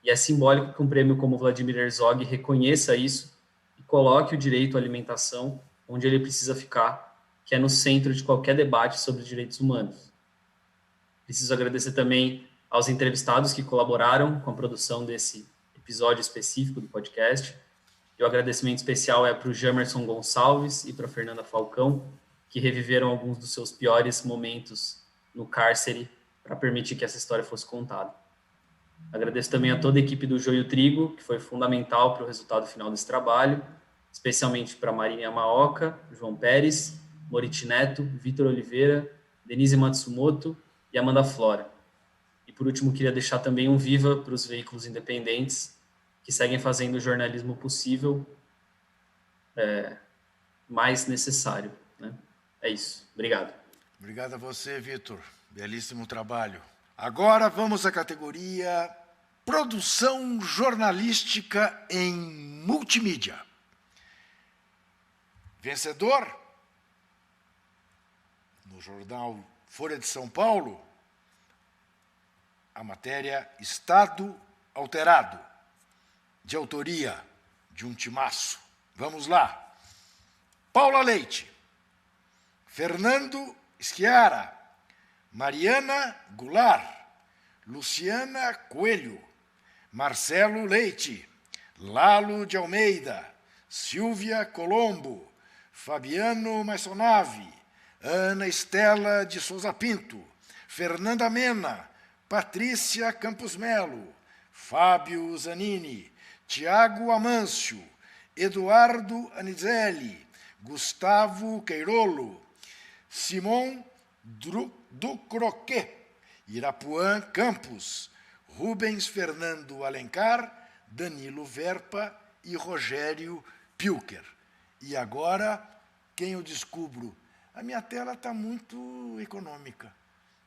E é simbólico que um prêmio como Vladimir Herzog reconheça isso e coloque o direito à alimentação onde ele precisa ficar, que é no centro de qualquer debate sobre direitos humanos. Preciso agradecer também aos entrevistados que colaboraram com a produção desse episódio específico do podcast. E o agradecimento especial é para o Jamerson Gonçalves e para a Fernanda Falcão, que reviveram alguns dos seus piores momentos no cárcere para permitir que essa história fosse contada. Agradeço também a toda a equipe do Joio e o Trigo, que foi fundamental para o resultado final desse trabalho, especialmente para Marina Yamaoka, João Pérez, Moriti Neto, Vitor Oliveira, Denise Matsumoto e Amanda Flora. E, por último, queria deixar também um viva para os veículos independentes que seguem fazendo o jornalismo possível mais necessário, né? É isso. Obrigado. Obrigado a você, Vitor. Belíssimo trabalho. Agora vamos à categoria Produção Jornalística em Multimídia. Vencedor, no jornal Folha de São Paulo, a matéria Estado Alterado, de autoria de um timaço. Vamos lá. Paula Leite, Fernando Schiara, Mariana Goulart, Luciana Coelho, Marcelo Leite, Lalo de Almeida, Silvia Colombo, Fabiano Maisonave, Ana Estela de Souza Pinto, Fernanda Mena, Patrícia Campos Melo, Fábio Zanini, Tiago Amâncio, Eduardo Anizelli, Gustavo Queirolo, Simon Ducroquet, Irapuã Campos, Rubens Fernando Alencar, Danilo Verpa e Rogério Pilker. E agora, quem eu descubro? A minha tela está muito econômica.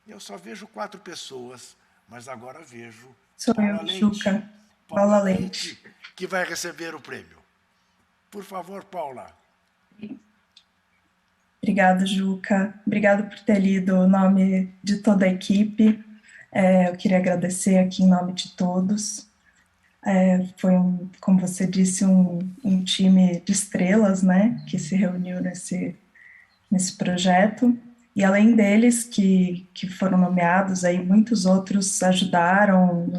Eu só vejo 4 pessoas, mas agora vejo Sou Paula eu, Leite, Juca. Paula Leite, que vai receber o prêmio. Por favor, Paula. Obrigada, Juca. Obrigada por ter lido o nome de toda a equipe. Eu queria agradecer aqui em nome de todos. Foi, como você disse, um time de estrelas, né, que se reuniu nesse projeto. E além deles, que foram nomeados, aí muitos outros nos ajudaram,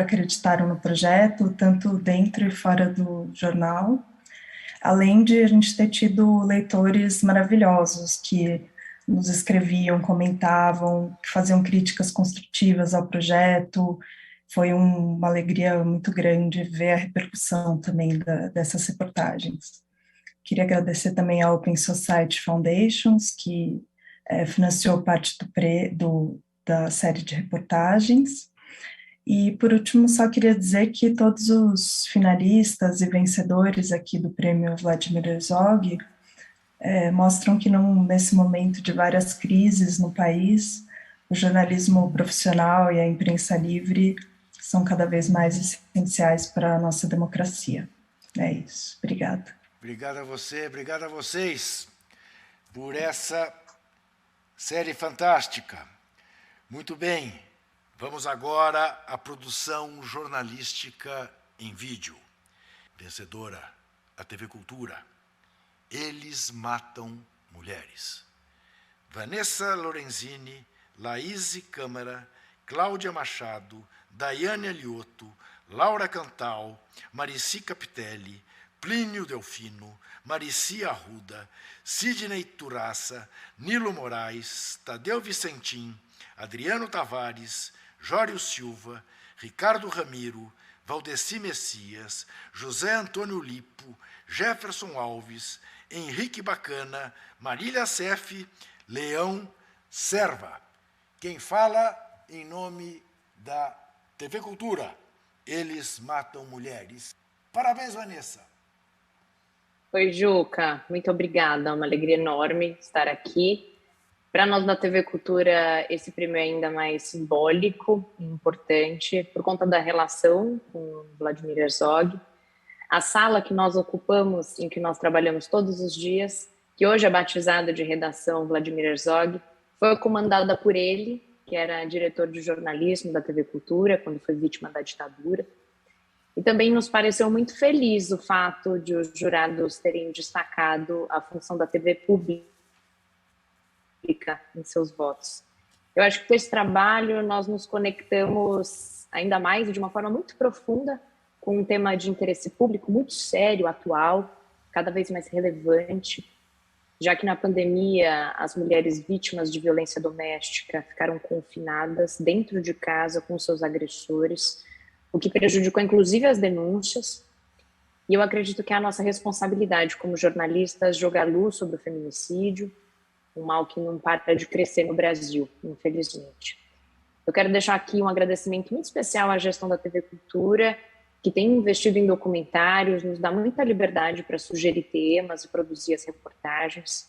acreditaram no projeto, tanto dentro e fora do jornal, além de a gente ter tido leitores maravilhosos que nos escreviam, comentavam, que faziam críticas construtivas ao projeto. Foi uma alegria muito grande ver a repercussão também dessas reportagens. Queria agradecer também à Open Society Foundations, que financiou parte da série de reportagens. E, por último, só queria dizer que todos os finalistas e vencedores aqui do Prêmio Vladimir Herzog mostram que, nesse momento de várias crises no país, o jornalismo profissional e a imprensa livre são cada vez mais essenciais para a nossa democracia. É isso. Obrigada. Obrigado a você, obrigado a vocês por essa série fantástica. Muito bem, vamos agora à produção jornalística em vídeo. Vencedora, a TV Cultura. Eles Matam Mulheres. Vanessa Lorenzini, Laís Câmara, Cláudia Machado, Daiane Alioto, Laura Cantal, Marici Capitelli, Plínio Delfino, Marici Arruda, Sidney Turaça, Nilo Moraes, Tadeu Vicentim, Adriano Tavares, Jório Silva, Ricardo Ramiro, Valdeci Messias, José Antônio Lipo, Jefferson Alves, Henrique Bacana, Marília Sef, Leão Serva. Quem fala em nome da TV Cultura, Eles Matam Mulheres. Parabéns, Vanessa. Oi, Juca, muito obrigada, é uma alegria enorme estar aqui. Para nós da TV Cultura, esse prêmio é ainda mais simbólico e importante por conta da relação com Vladimir Herzog. A sala que nós ocupamos, em que nós trabalhamos todos os dias, que hoje é batizada de Redação Vladimir Herzog, foi comandada por ele, que era diretor de jornalismo da TV Cultura, quando foi vítima da ditadura. E também nos pareceu muito feliz o fato de os jurados terem destacado a função da TV pública em seus votos. Eu acho que com esse trabalho nós nos conectamos ainda mais de uma forma muito profunda com um tema de interesse público muito sério, atual, cada vez mais relevante, já que na pandemia as mulheres vítimas de violência doméstica ficaram confinadas dentro de casa com seus agressores, o que prejudicou inclusive as denúncias. E eu acredito que é a nossa responsabilidade como jornalistas jogar luz sobre o feminicídio, um mal que não para de crescer no Brasil, infelizmente. Eu quero deixar aqui um agradecimento muito especial à gestão da TV Cultura, que tem investido em documentários, nos dá muita liberdade para sugerir temas e produzir as reportagens.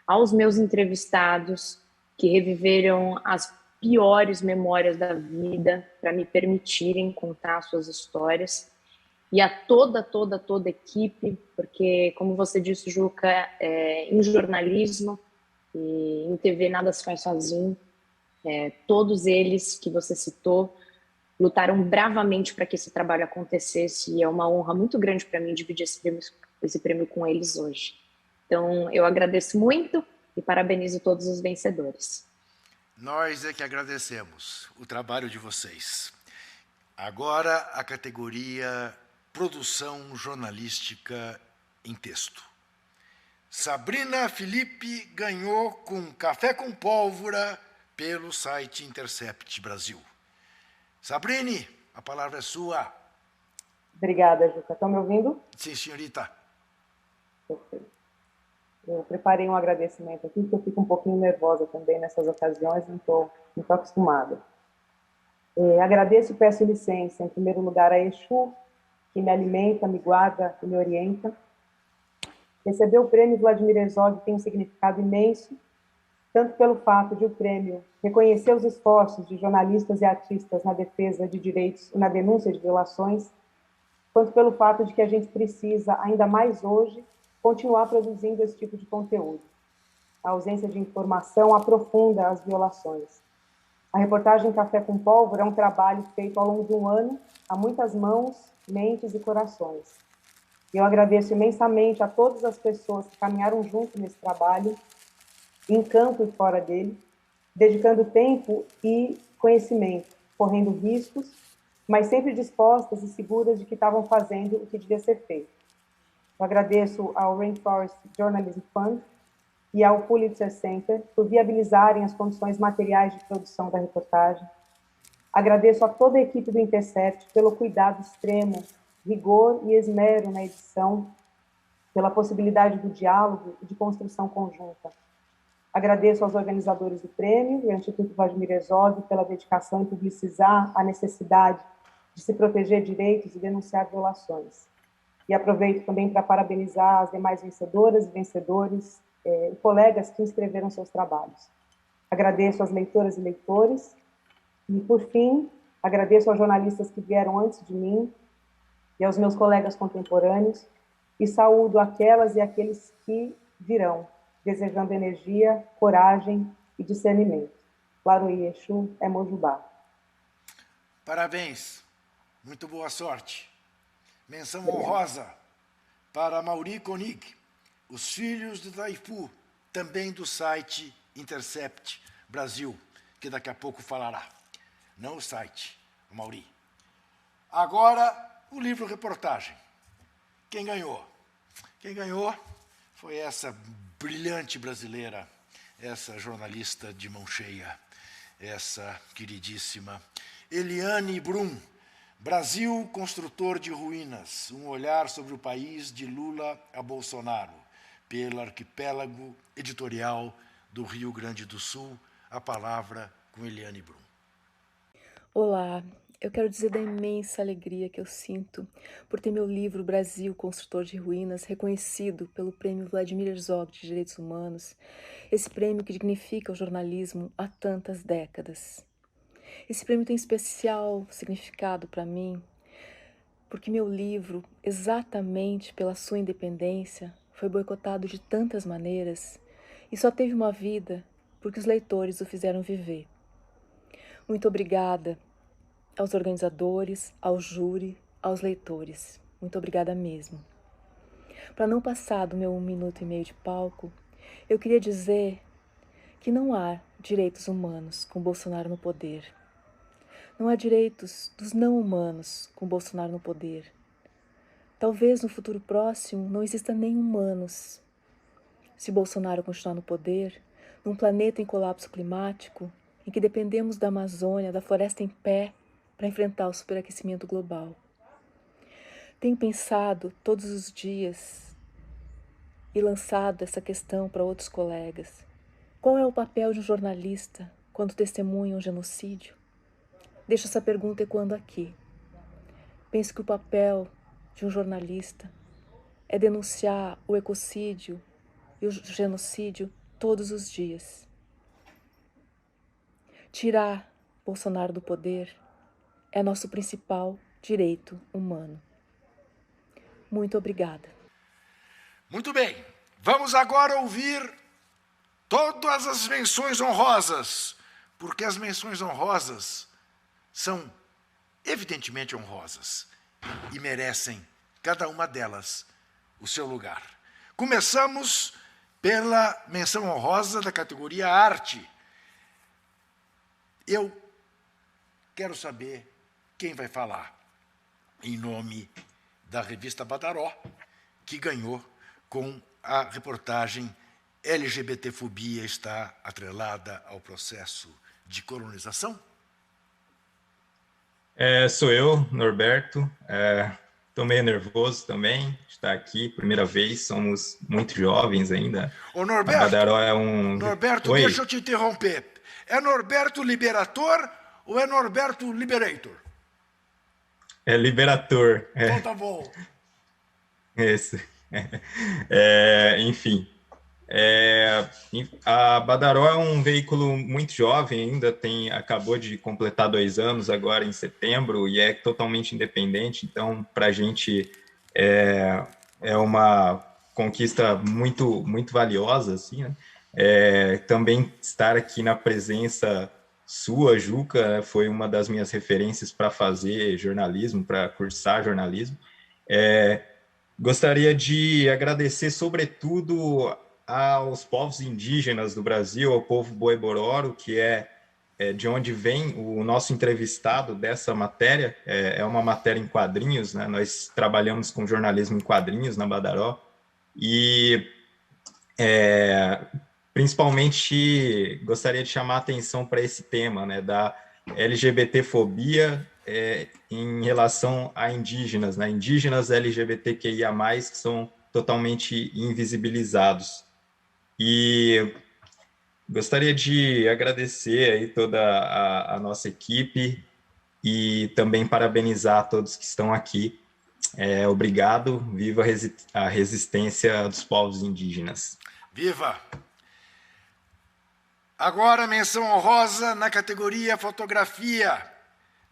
Aos meus entrevistados, que reviveram as piores memórias da vida para me permitirem contar suas histórias. E a toda a equipe, porque, como você disse, Juca, em jornalismo e em TV nada se faz sozinho. Todos eles que você citou lutaram bravamente para que esse trabalho acontecesse e é uma honra muito grande para mim dividir esse prêmio com eles hoje. Então, eu agradeço muito e parabenizo todos os vencedores. Nós é que agradecemos o trabalho de vocês. Agora, a categoria Produção Jornalística em Texto. Sabrina Felipe ganhou com Café com Pólvora pelo site Intercept Brasil. Sabrine, a palavra é sua. Obrigada, Juca. Estão me ouvindo? Sim, senhorita. Perfeito. Eu preparei um agradecimento aqui, porque eu fico um pouquinho nervosa também nessas ocasiões, não estou acostumada. Agradeço e peço licença, em primeiro lugar, a Exu, que me alimenta, me guarda e me orienta. Receber o prêmio Vladimir Herzog tem um significado imenso, tanto pelo fato de o prêmio reconhecer os esforços de jornalistas e artistas na defesa de direitos e na denúncia de violações, quanto pelo fato de que a gente precisa, ainda mais hoje, continuar produzindo esse tipo de conteúdo. A ausência de informação aprofunda as violações. A reportagem Café com Pólvora é um trabalho feito ao longo de um ano, a muitas mãos, mentes e corações. E eu agradeço imensamente a todas as pessoas que caminharam junto nesse trabalho, em campo e fora dele, dedicando tempo e conhecimento, correndo riscos, mas sempre dispostas e seguras de que estavam fazendo o que devia ser feito. Eu agradeço ao Rainforest Journalism Fund e ao Pulitzer Center por viabilizarem as condições materiais de produção da reportagem. Agradeço a toda a equipe do Intercept pelo cuidado extremo, rigor e esmero na edição, pela possibilidade do diálogo e de construção conjunta. Agradeço aos organizadores do prêmio e ao Instituto Vladimir Herzog pela dedicação em publicizar a necessidade de se proteger direitos e denunciar violações. E aproveito também para parabenizar as demais vencedoras e vencedores e colegas que inscreveram seus trabalhos. Agradeço às leitoras e leitores e, por fim, agradeço aos jornalistas que vieram antes de mim e aos meus colegas contemporâneos e saúdo aquelas e aqueles que virão, desejando energia, coragem e discernimento. Laroí Exu é Mojubá. Parabéns, muito boa sorte. Menção honrosa para Mauri Koenig, os filhos de Itaipu, também do site Intercept Brasil, que daqui a pouco falará. Não o site, o Mauri. Agora, o livro reportagem. Quem ganhou? Quem ganhou foi essa brilhante brasileira, essa jornalista de mão cheia, essa queridíssima Eliane Brum, Brasil, construtor de ruínas, um olhar sobre o país de Lula a Bolsonaro, pelo Arquipélago Editorial do Rio Grande do Sul. A palavra com Eliane Brum. Olá, eu quero dizer da imensa alegria que eu sinto por ter meu livro Brasil, Construtor de Ruínas reconhecido pelo Prêmio Vladimir Herzog de Direitos Humanos, esse prêmio que dignifica o jornalismo há tantas décadas. Esse prêmio tem especial significado para mim, porque meu livro, exatamente pela sua independência, foi boicotado de tantas maneiras e só teve uma vida porque os leitores o fizeram viver. Muito obrigada aos organizadores, ao júri, aos leitores. Muito obrigada mesmo. Para não passar do meu 1 minuto e meio de palco, eu queria dizer que não há direitos humanos com Bolsonaro no poder. Não há direitos dos não humanos com Bolsonaro no poder. Talvez no futuro próximo não exista nem humanos. Se Bolsonaro continuar no poder, num planeta em colapso climático, em que dependemos da Amazônia, da floresta em pé, para enfrentar o superaquecimento global. Tenho pensado todos os dias e lançado essa questão para outros colegas. Qual é o papel de um jornalista quando testemunha um genocídio? Deixo essa pergunta ecoando aqui. Penso que o papel de um jornalista é denunciar o ecocídio e o genocídio todos os dias. Tirar Bolsonaro do poder é nosso principal direito humano. Muito obrigada. Muito bem. Vamos agora ouvir todas as menções honrosas, porque as menções honrosas são evidentemente honrosas e merecem, cada uma delas, o seu lugar. Começamos pela menção honrosa da categoria Arte. Eu quero saber quem vai falar em nome da revista Badaró, que ganhou com a reportagem LGBTfobia está atrelada ao processo de colonização? Sou eu, Norberto. Estou meio nervoso também de estar aqui, primeira vez, somos muito jovens ainda. Ô, Norberto, a Badaró é um... Norberto, Oi. deixa eu te interromper. É Norberto Liberator ou é Norberto Liberator? É Liberator. Então tá bom. Esse. Enfim, a Badaró é um veículo muito jovem ainda, acabou de completar 2 anos agora em setembro e é totalmente independente, então para a gente é uma conquista muito, muito valiosa, assim, né? Também estar aqui na presença sua, Juca, foi uma das minhas referências para fazer jornalismo, para cursar jornalismo. Gostaria de agradecer, sobretudo, aos povos indígenas do Brasil, ao povo Boi-Bororo, que é de onde vem o nosso entrevistado dessa matéria. É uma matéria em quadrinhos, né? Nós trabalhamos com jornalismo em quadrinhos na Badaró, e principalmente gostaria de chamar a atenção para esse tema, né, da LGBTfobia em relação a indígenas, né? Indígenas LGBTQIA+, que são totalmente invisibilizados. E gostaria de agradecer aí toda a nossa equipe e também parabenizar todos que estão aqui. Obrigado, viva a resistência dos povos indígenas. Viva! Agora, menção honrosa na categoria fotografia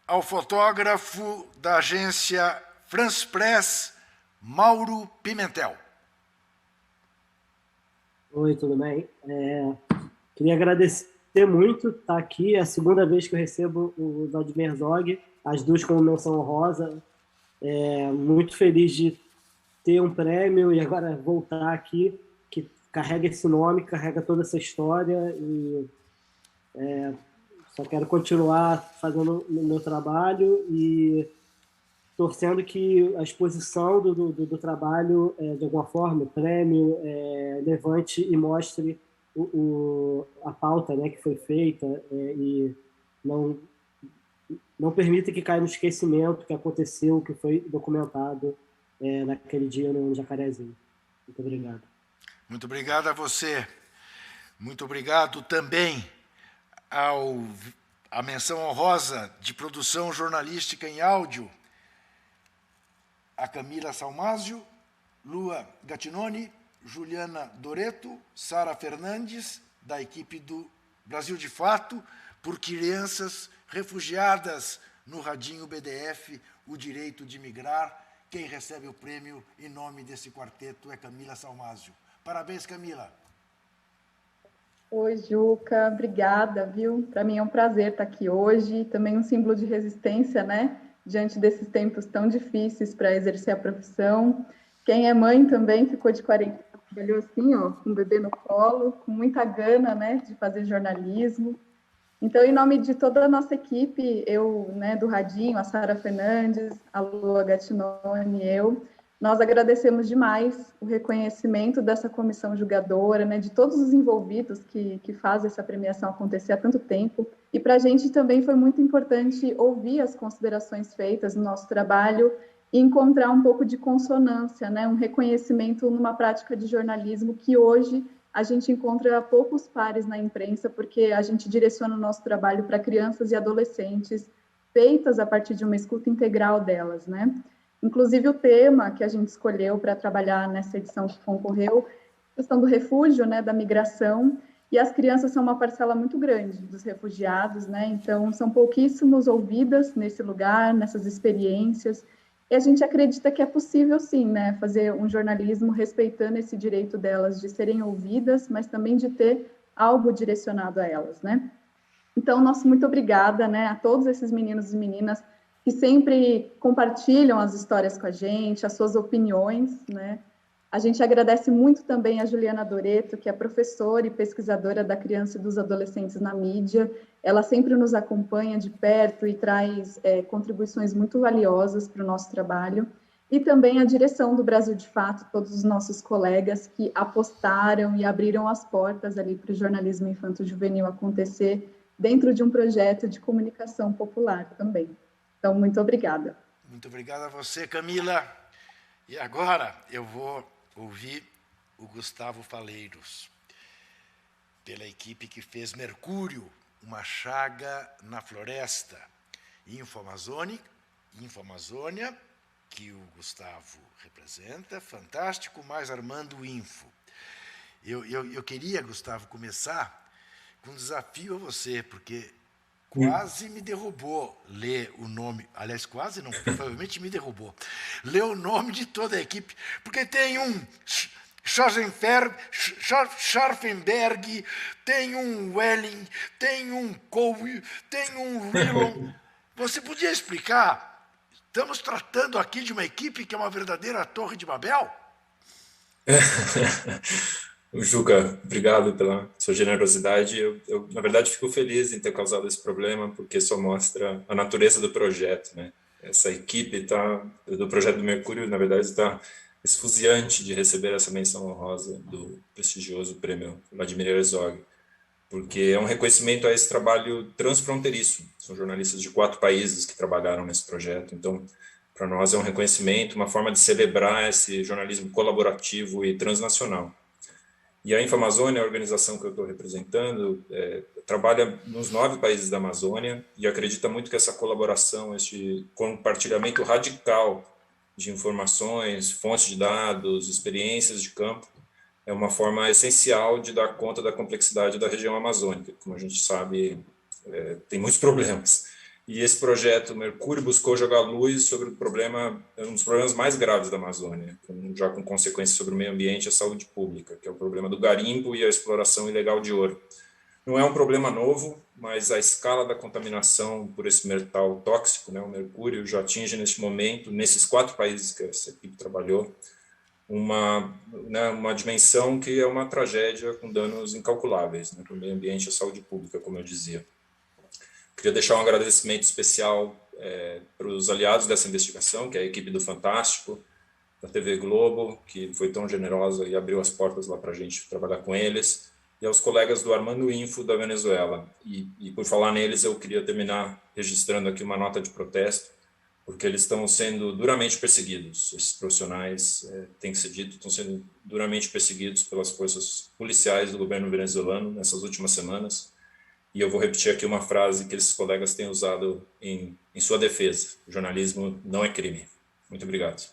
ao fotógrafo da agência France Press, Mauro Pimentel. Oi, tudo bem? Queria agradecer muito estar aqui. É a segunda vez que eu recebo o Vladimir Herzog, as duas como menção honrosa. Muito feliz de ter um prêmio e agora voltar aqui, que carrega esse nome, carrega toda essa história, e só quero continuar fazendo o meu trabalho e torcendo que a exposição do trabalho, de alguma forma, o prêmio, levante e mostre a pauta, né, que foi feita, e não permita que caia no esquecimento que aconteceu, que foi documentado naquele dia no Jacarezinho. Muito obrigado. Muito obrigado a você. Muito obrigado também à menção honrosa de produção jornalística em áudio, a Camila Salmásio, Lua Gattinoni, Juliana Doreto, Sara Fernandes, da equipe do Brasil de Fato, por crianças refugiadas no Radinho BDF, o direito de migrar. Quem recebe o prêmio em nome desse quarteto é Camila Salmásio. Parabéns, Camila. Oi, Juca, obrigada, viu? Para mim é um prazer estar aqui hoje, também um símbolo de resistência, né? Diante desses tempos tão difíceis para exercer a profissão. Quem é mãe também ficou de quarentena, trabalhou assim, ó, com o bebê no colo, com muita gana, né, de fazer jornalismo. Então, em nome de toda a nossa equipe, eu, né, do Radinho, a Sara Fernandes, a Lua Gattinoni, nós agradecemos demais o reconhecimento dessa comissão julgadora, né, de todos os envolvidos que fazem essa premiação acontecer há tanto tempo. E para a gente também foi muito importante ouvir as considerações feitas no nosso trabalho e encontrar um pouco de consonância, né, um reconhecimento numa prática de jornalismo que hoje a gente encontra poucos pares na imprensa, porque a gente direciona o nosso trabalho para crianças e adolescentes, feitas a partir de uma escuta integral delas, né? Inclusive, o tema que a gente escolheu para trabalhar nessa edição que concorreu, a questão do refúgio, né, da migração, e as crianças são uma parcela muito grande dos refugiados, né? Então, são pouquíssimos ouvidas nesse lugar, nessas experiências, e a gente acredita que é possível, sim, né, fazer um jornalismo respeitando esse direito delas de serem ouvidas, mas também de ter algo direcionado a elas, né? Então, nosso muito obrigada, né, a todos esses meninos e meninas que sempre compartilham as histórias com a gente, as suas opiniões, né? A gente agradece muito também a Juliana Doreto, que é professora e pesquisadora da criança e dos adolescentes na mídia. Ela sempre nos acompanha de perto e traz contribuições muito valiosas para o nosso trabalho. E também a direção do Brasil de Fato, todos os nossos colegas que apostaram e abriram as portas ali para o jornalismo infanto-juvenil acontecer dentro de um projeto de comunicação popular também. Então, muito obrigada. Muito obrigado a você, Camila. E agora eu vou ouvir o Gustavo Faleiros, pela equipe que fez Mercúrio, uma chaga na floresta, Infoamazônia, que o Gustavo representa, fantástico, mais Armando Info. Eu queria, Gustavo, começar com um desafio a você, porque quase me derrubou ler o nome, aliás, quase não, provavelmente me derrubou, ler o nome de toda a equipe, porque tem um Scharfenberg, tem um Welling, tem um Coe, tem um Rillon. Você podia explicar? Estamos tratando aqui de uma equipe que é uma verdadeira Torre de Babel? Juca, obrigado pela sua generosidade. Eu, na verdade, fico feliz em ter causado esse problema, porque só mostra a natureza do projeto, né? Essa equipe do projeto do Mercúrio, na verdade, está esfuziante de receber essa menção honrosa do prestigioso prêmio Vladimir Herzog, porque é um reconhecimento a esse trabalho transfronteiriço. São jornalistas de 4 países que trabalharam nesse projeto, então, para nós é um reconhecimento, uma forma de celebrar esse jornalismo colaborativo e transnacional. E a Infamazônia, a organização que eu estou representando, trabalha nos 9 países da Amazônia e acredita muito que essa colaboração, este compartilhamento radical de informações, fontes de dados, experiências de campo, é uma forma essencial de dar conta da complexidade da região amazônica. Como a gente sabe, tem muitos problemas. E esse projeto Mercúrio buscou jogar luz sobre o problema, um dos problemas mais graves da Amazônia, já com consequências sobre o meio ambiente e a saúde pública, que é o problema do garimpo e a exploração ilegal de ouro. Não é um problema novo, mas a escala da contaminação por esse metal tóxico, né, o mercúrio, já atinge neste momento, nesses 4 países que essa equipe trabalhou, uma dimensão que é uma tragédia com danos incalculáveis, né, para o meio ambiente e a saúde pública, como eu dizia. Queria deixar um agradecimento especial para os aliados dessa investigação, que é a equipe do Fantástico, da TV Globo, que foi tão generosa e abriu as portas lá para a gente trabalhar com eles, e aos colegas do Armando Info da Venezuela. E por falar neles, eu queria terminar registrando aqui uma nota de protesto, porque eles estão sendo duramente perseguidos. Esses profissionais, tem que ser dito, estão sendo duramente perseguidos pelas forças policiais do governo venezuelano nessas últimas semanas. E eu vou repetir aqui uma frase que esses colegas têm usado em sua defesa. O jornalismo não é crime. Muito obrigado.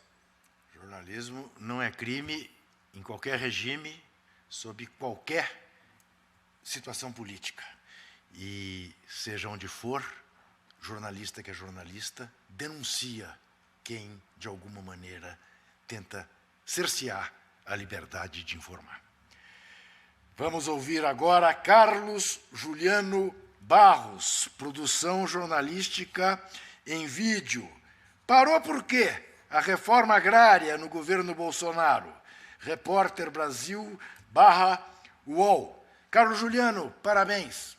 Jornalismo não é crime em qualquer regime, sob qualquer situação política. E, seja onde for, jornalista que é jornalista denuncia quem, de alguma maneira, tenta cercear a liberdade de informar. Vamos ouvir agora Carlos Juliano Barros, produção jornalística em vídeo. Parou por quê? A reforma agrária no governo Bolsonaro. Repórter Brasil/UOL. Carlos Juliano, parabéns.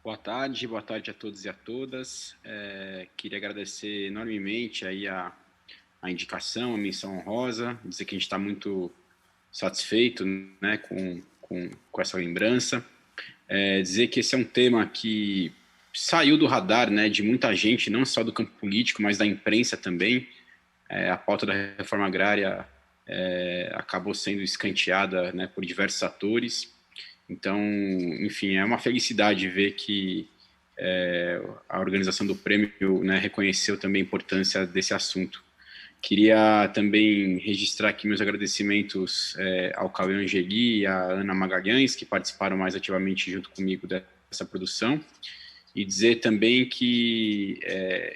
Boa tarde a todos e a todas. Queria agradecer enormemente aí a indicação, a menção honrosa, dizer que a gente está muito satisfeito, né, com essa lembrança, dizer que esse é um tema que saiu do radar, né, de muita gente, não só do campo político, mas da imprensa também. A pauta da reforma agrária acabou sendo escanteada, né, por diversos atores. Então, enfim, é uma felicidade ver que a organização do prêmio, né, reconheceu também a importância desse assunto. Queria também registrar aqui meus agradecimentos ao Cauê Angeli e à Ana Magalhães, que participaram mais ativamente junto comigo dessa produção, e dizer também que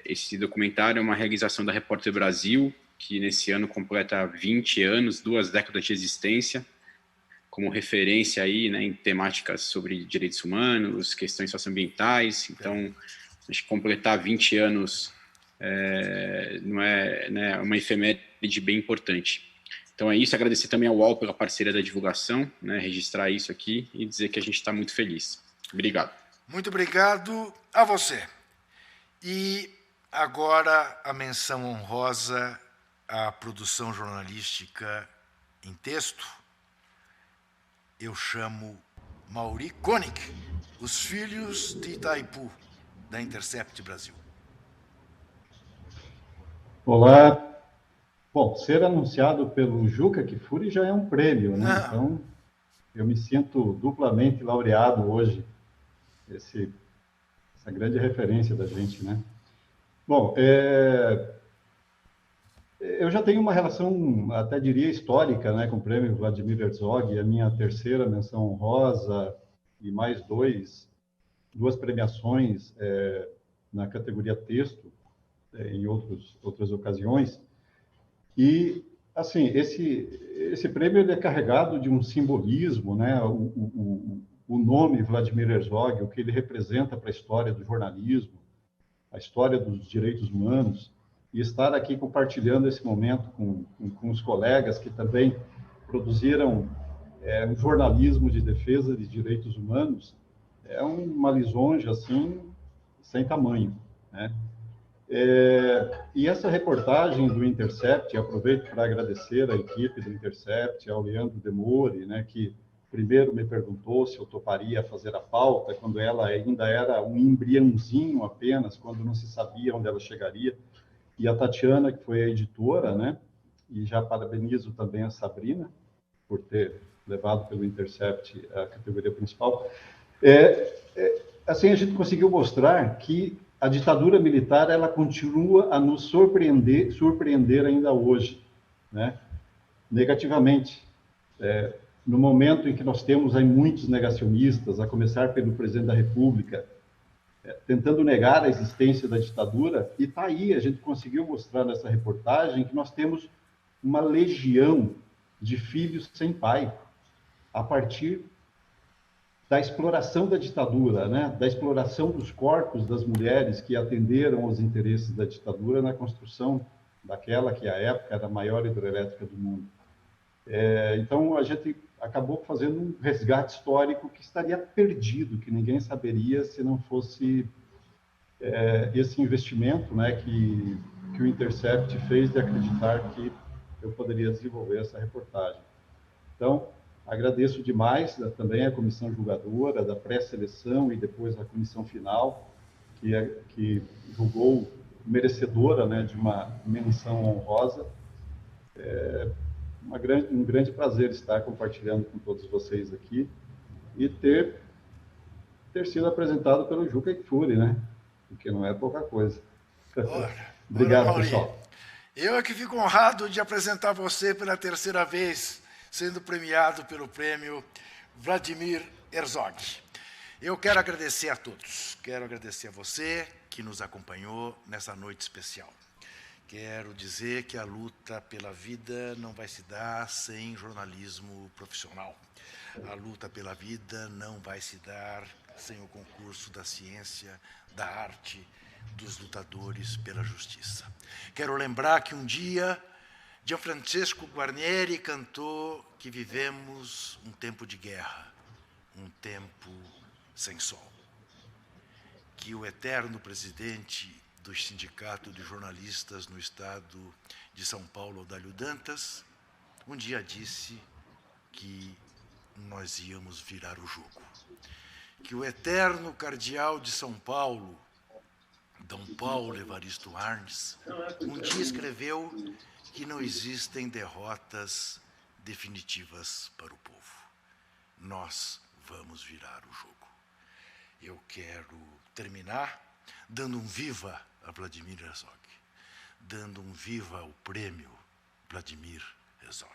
esse documentário é uma realização da Repórter Brasil, que nesse ano completa 20 anos, 2 décadas de existência, como referência aí, né, em temáticas sobre direitos humanos, questões socioambientais. Então, acho que completar 20 anos não é, né, uma efeméride bem importante. Então é isso, agradecer também ao UOL pela parceria da divulgação, né, registrar isso aqui e dizer que a gente está muito feliz. Obrigado. Muito obrigado a você. E agora a menção honrosa à produção jornalística em texto. Eu chamo Mauri Koenig, Os Filhos de Itaipu, da Intercept Brasil. Olá. Bom, ser anunciado pelo Juca Kfouri já é um prêmio, né? Então, eu me sinto duplamente laureado hoje, essa grande referência da gente, né? Bom, eu já tenho uma relação, até diria, histórica, né, com o prêmio Vladimir Herzog, a minha terceira menção honrosa e mais duas premiações na categoria texto, em outras ocasiões. E, assim, esse prêmio ele é carregado de um simbolismo, né? O nome Vladimir Herzog, o que ele representa para a história do jornalismo, a história dos direitos humanos, e estar aqui compartilhando esse momento com os colegas que também produziram um jornalismo de defesa de direitos humanos, é uma lisonja, assim, sem tamanho, né? E essa reportagem do Intercept, aproveito para agradecer à equipe do Intercept, ao Leandro Demore, né, que primeiro me perguntou se eu toparia fazer a pauta, quando ela ainda era um embriãozinho apenas, quando não se sabia onde ela chegaria, e a Tatiana, que foi a editora, né, e já parabenizo também a Sabrina, por ter levado pelo Intercept a categoria principal. Assim, a gente conseguiu mostrar que a ditadura militar, ela continua a nos surpreender ainda hoje, né? Negativamente. No momento em que nós temos aí muitos negacionistas, a começar pelo presidente da República, tentando negar a existência da ditadura, e está aí, a gente conseguiu mostrar nessa reportagem que nós temos uma legião de filhos sem pai, a partir da exploração da ditadura, né? Da exploração dos corpos das mulheres que atenderam aos interesses da ditadura na construção daquela que, à época, era a maior hidrelétrica do mundo. Então, a gente acabou fazendo um resgate histórico que estaria perdido, que ninguém saberia se não fosse esse investimento, né, que o Intercept fez de acreditar que eu poderia desenvolver essa reportagem. Então, agradeço demais também a comissão julgadora, da pré-seleção e depois a comissão final, que julgou merecedora, né, de uma menção honrosa. Um grande prazer estar compartilhando com todos vocês aqui e ter sido apresentado pelo Juca Kfouri, né? Porque não é pouca coisa. Obrigado, pessoal. Eu é que fico honrado de apresentar você pela terceira vez, sendo premiado pelo prêmio Vladimir Herzog. Eu quero agradecer a todos. Quero agradecer a você que nos acompanhou nessa noite especial. Quero dizer que a luta pela vida não vai se dar sem jornalismo profissional. A luta pela vida não vai se dar sem o concurso da ciência, da arte, dos lutadores pela justiça. Quero lembrar que um dia Gianfrancesco Guarnieri cantou que vivemos um tempo de guerra, um tempo sem sol. Que o eterno presidente do Sindicato de Jornalistas no Estado de São Paulo, Odálio Dantas, um dia disse que nós íamos virar o jogo. Que o eterno cardeal de São Paulo, Dom Paulo Evaristo Arnes, um dia escreveu que não existem derrotas definitivas para o povo. Nós vamos virar o jogo. Eu quero terminar dando um viva a Vladimir Herzog, dando um viva ao prêmio Vladimir Herzog,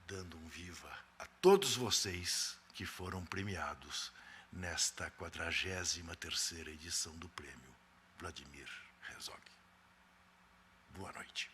dando um viva a todos vocês que foram premiados nesta 43ª edição do prêmio Vladimir Herzog. Boa noite.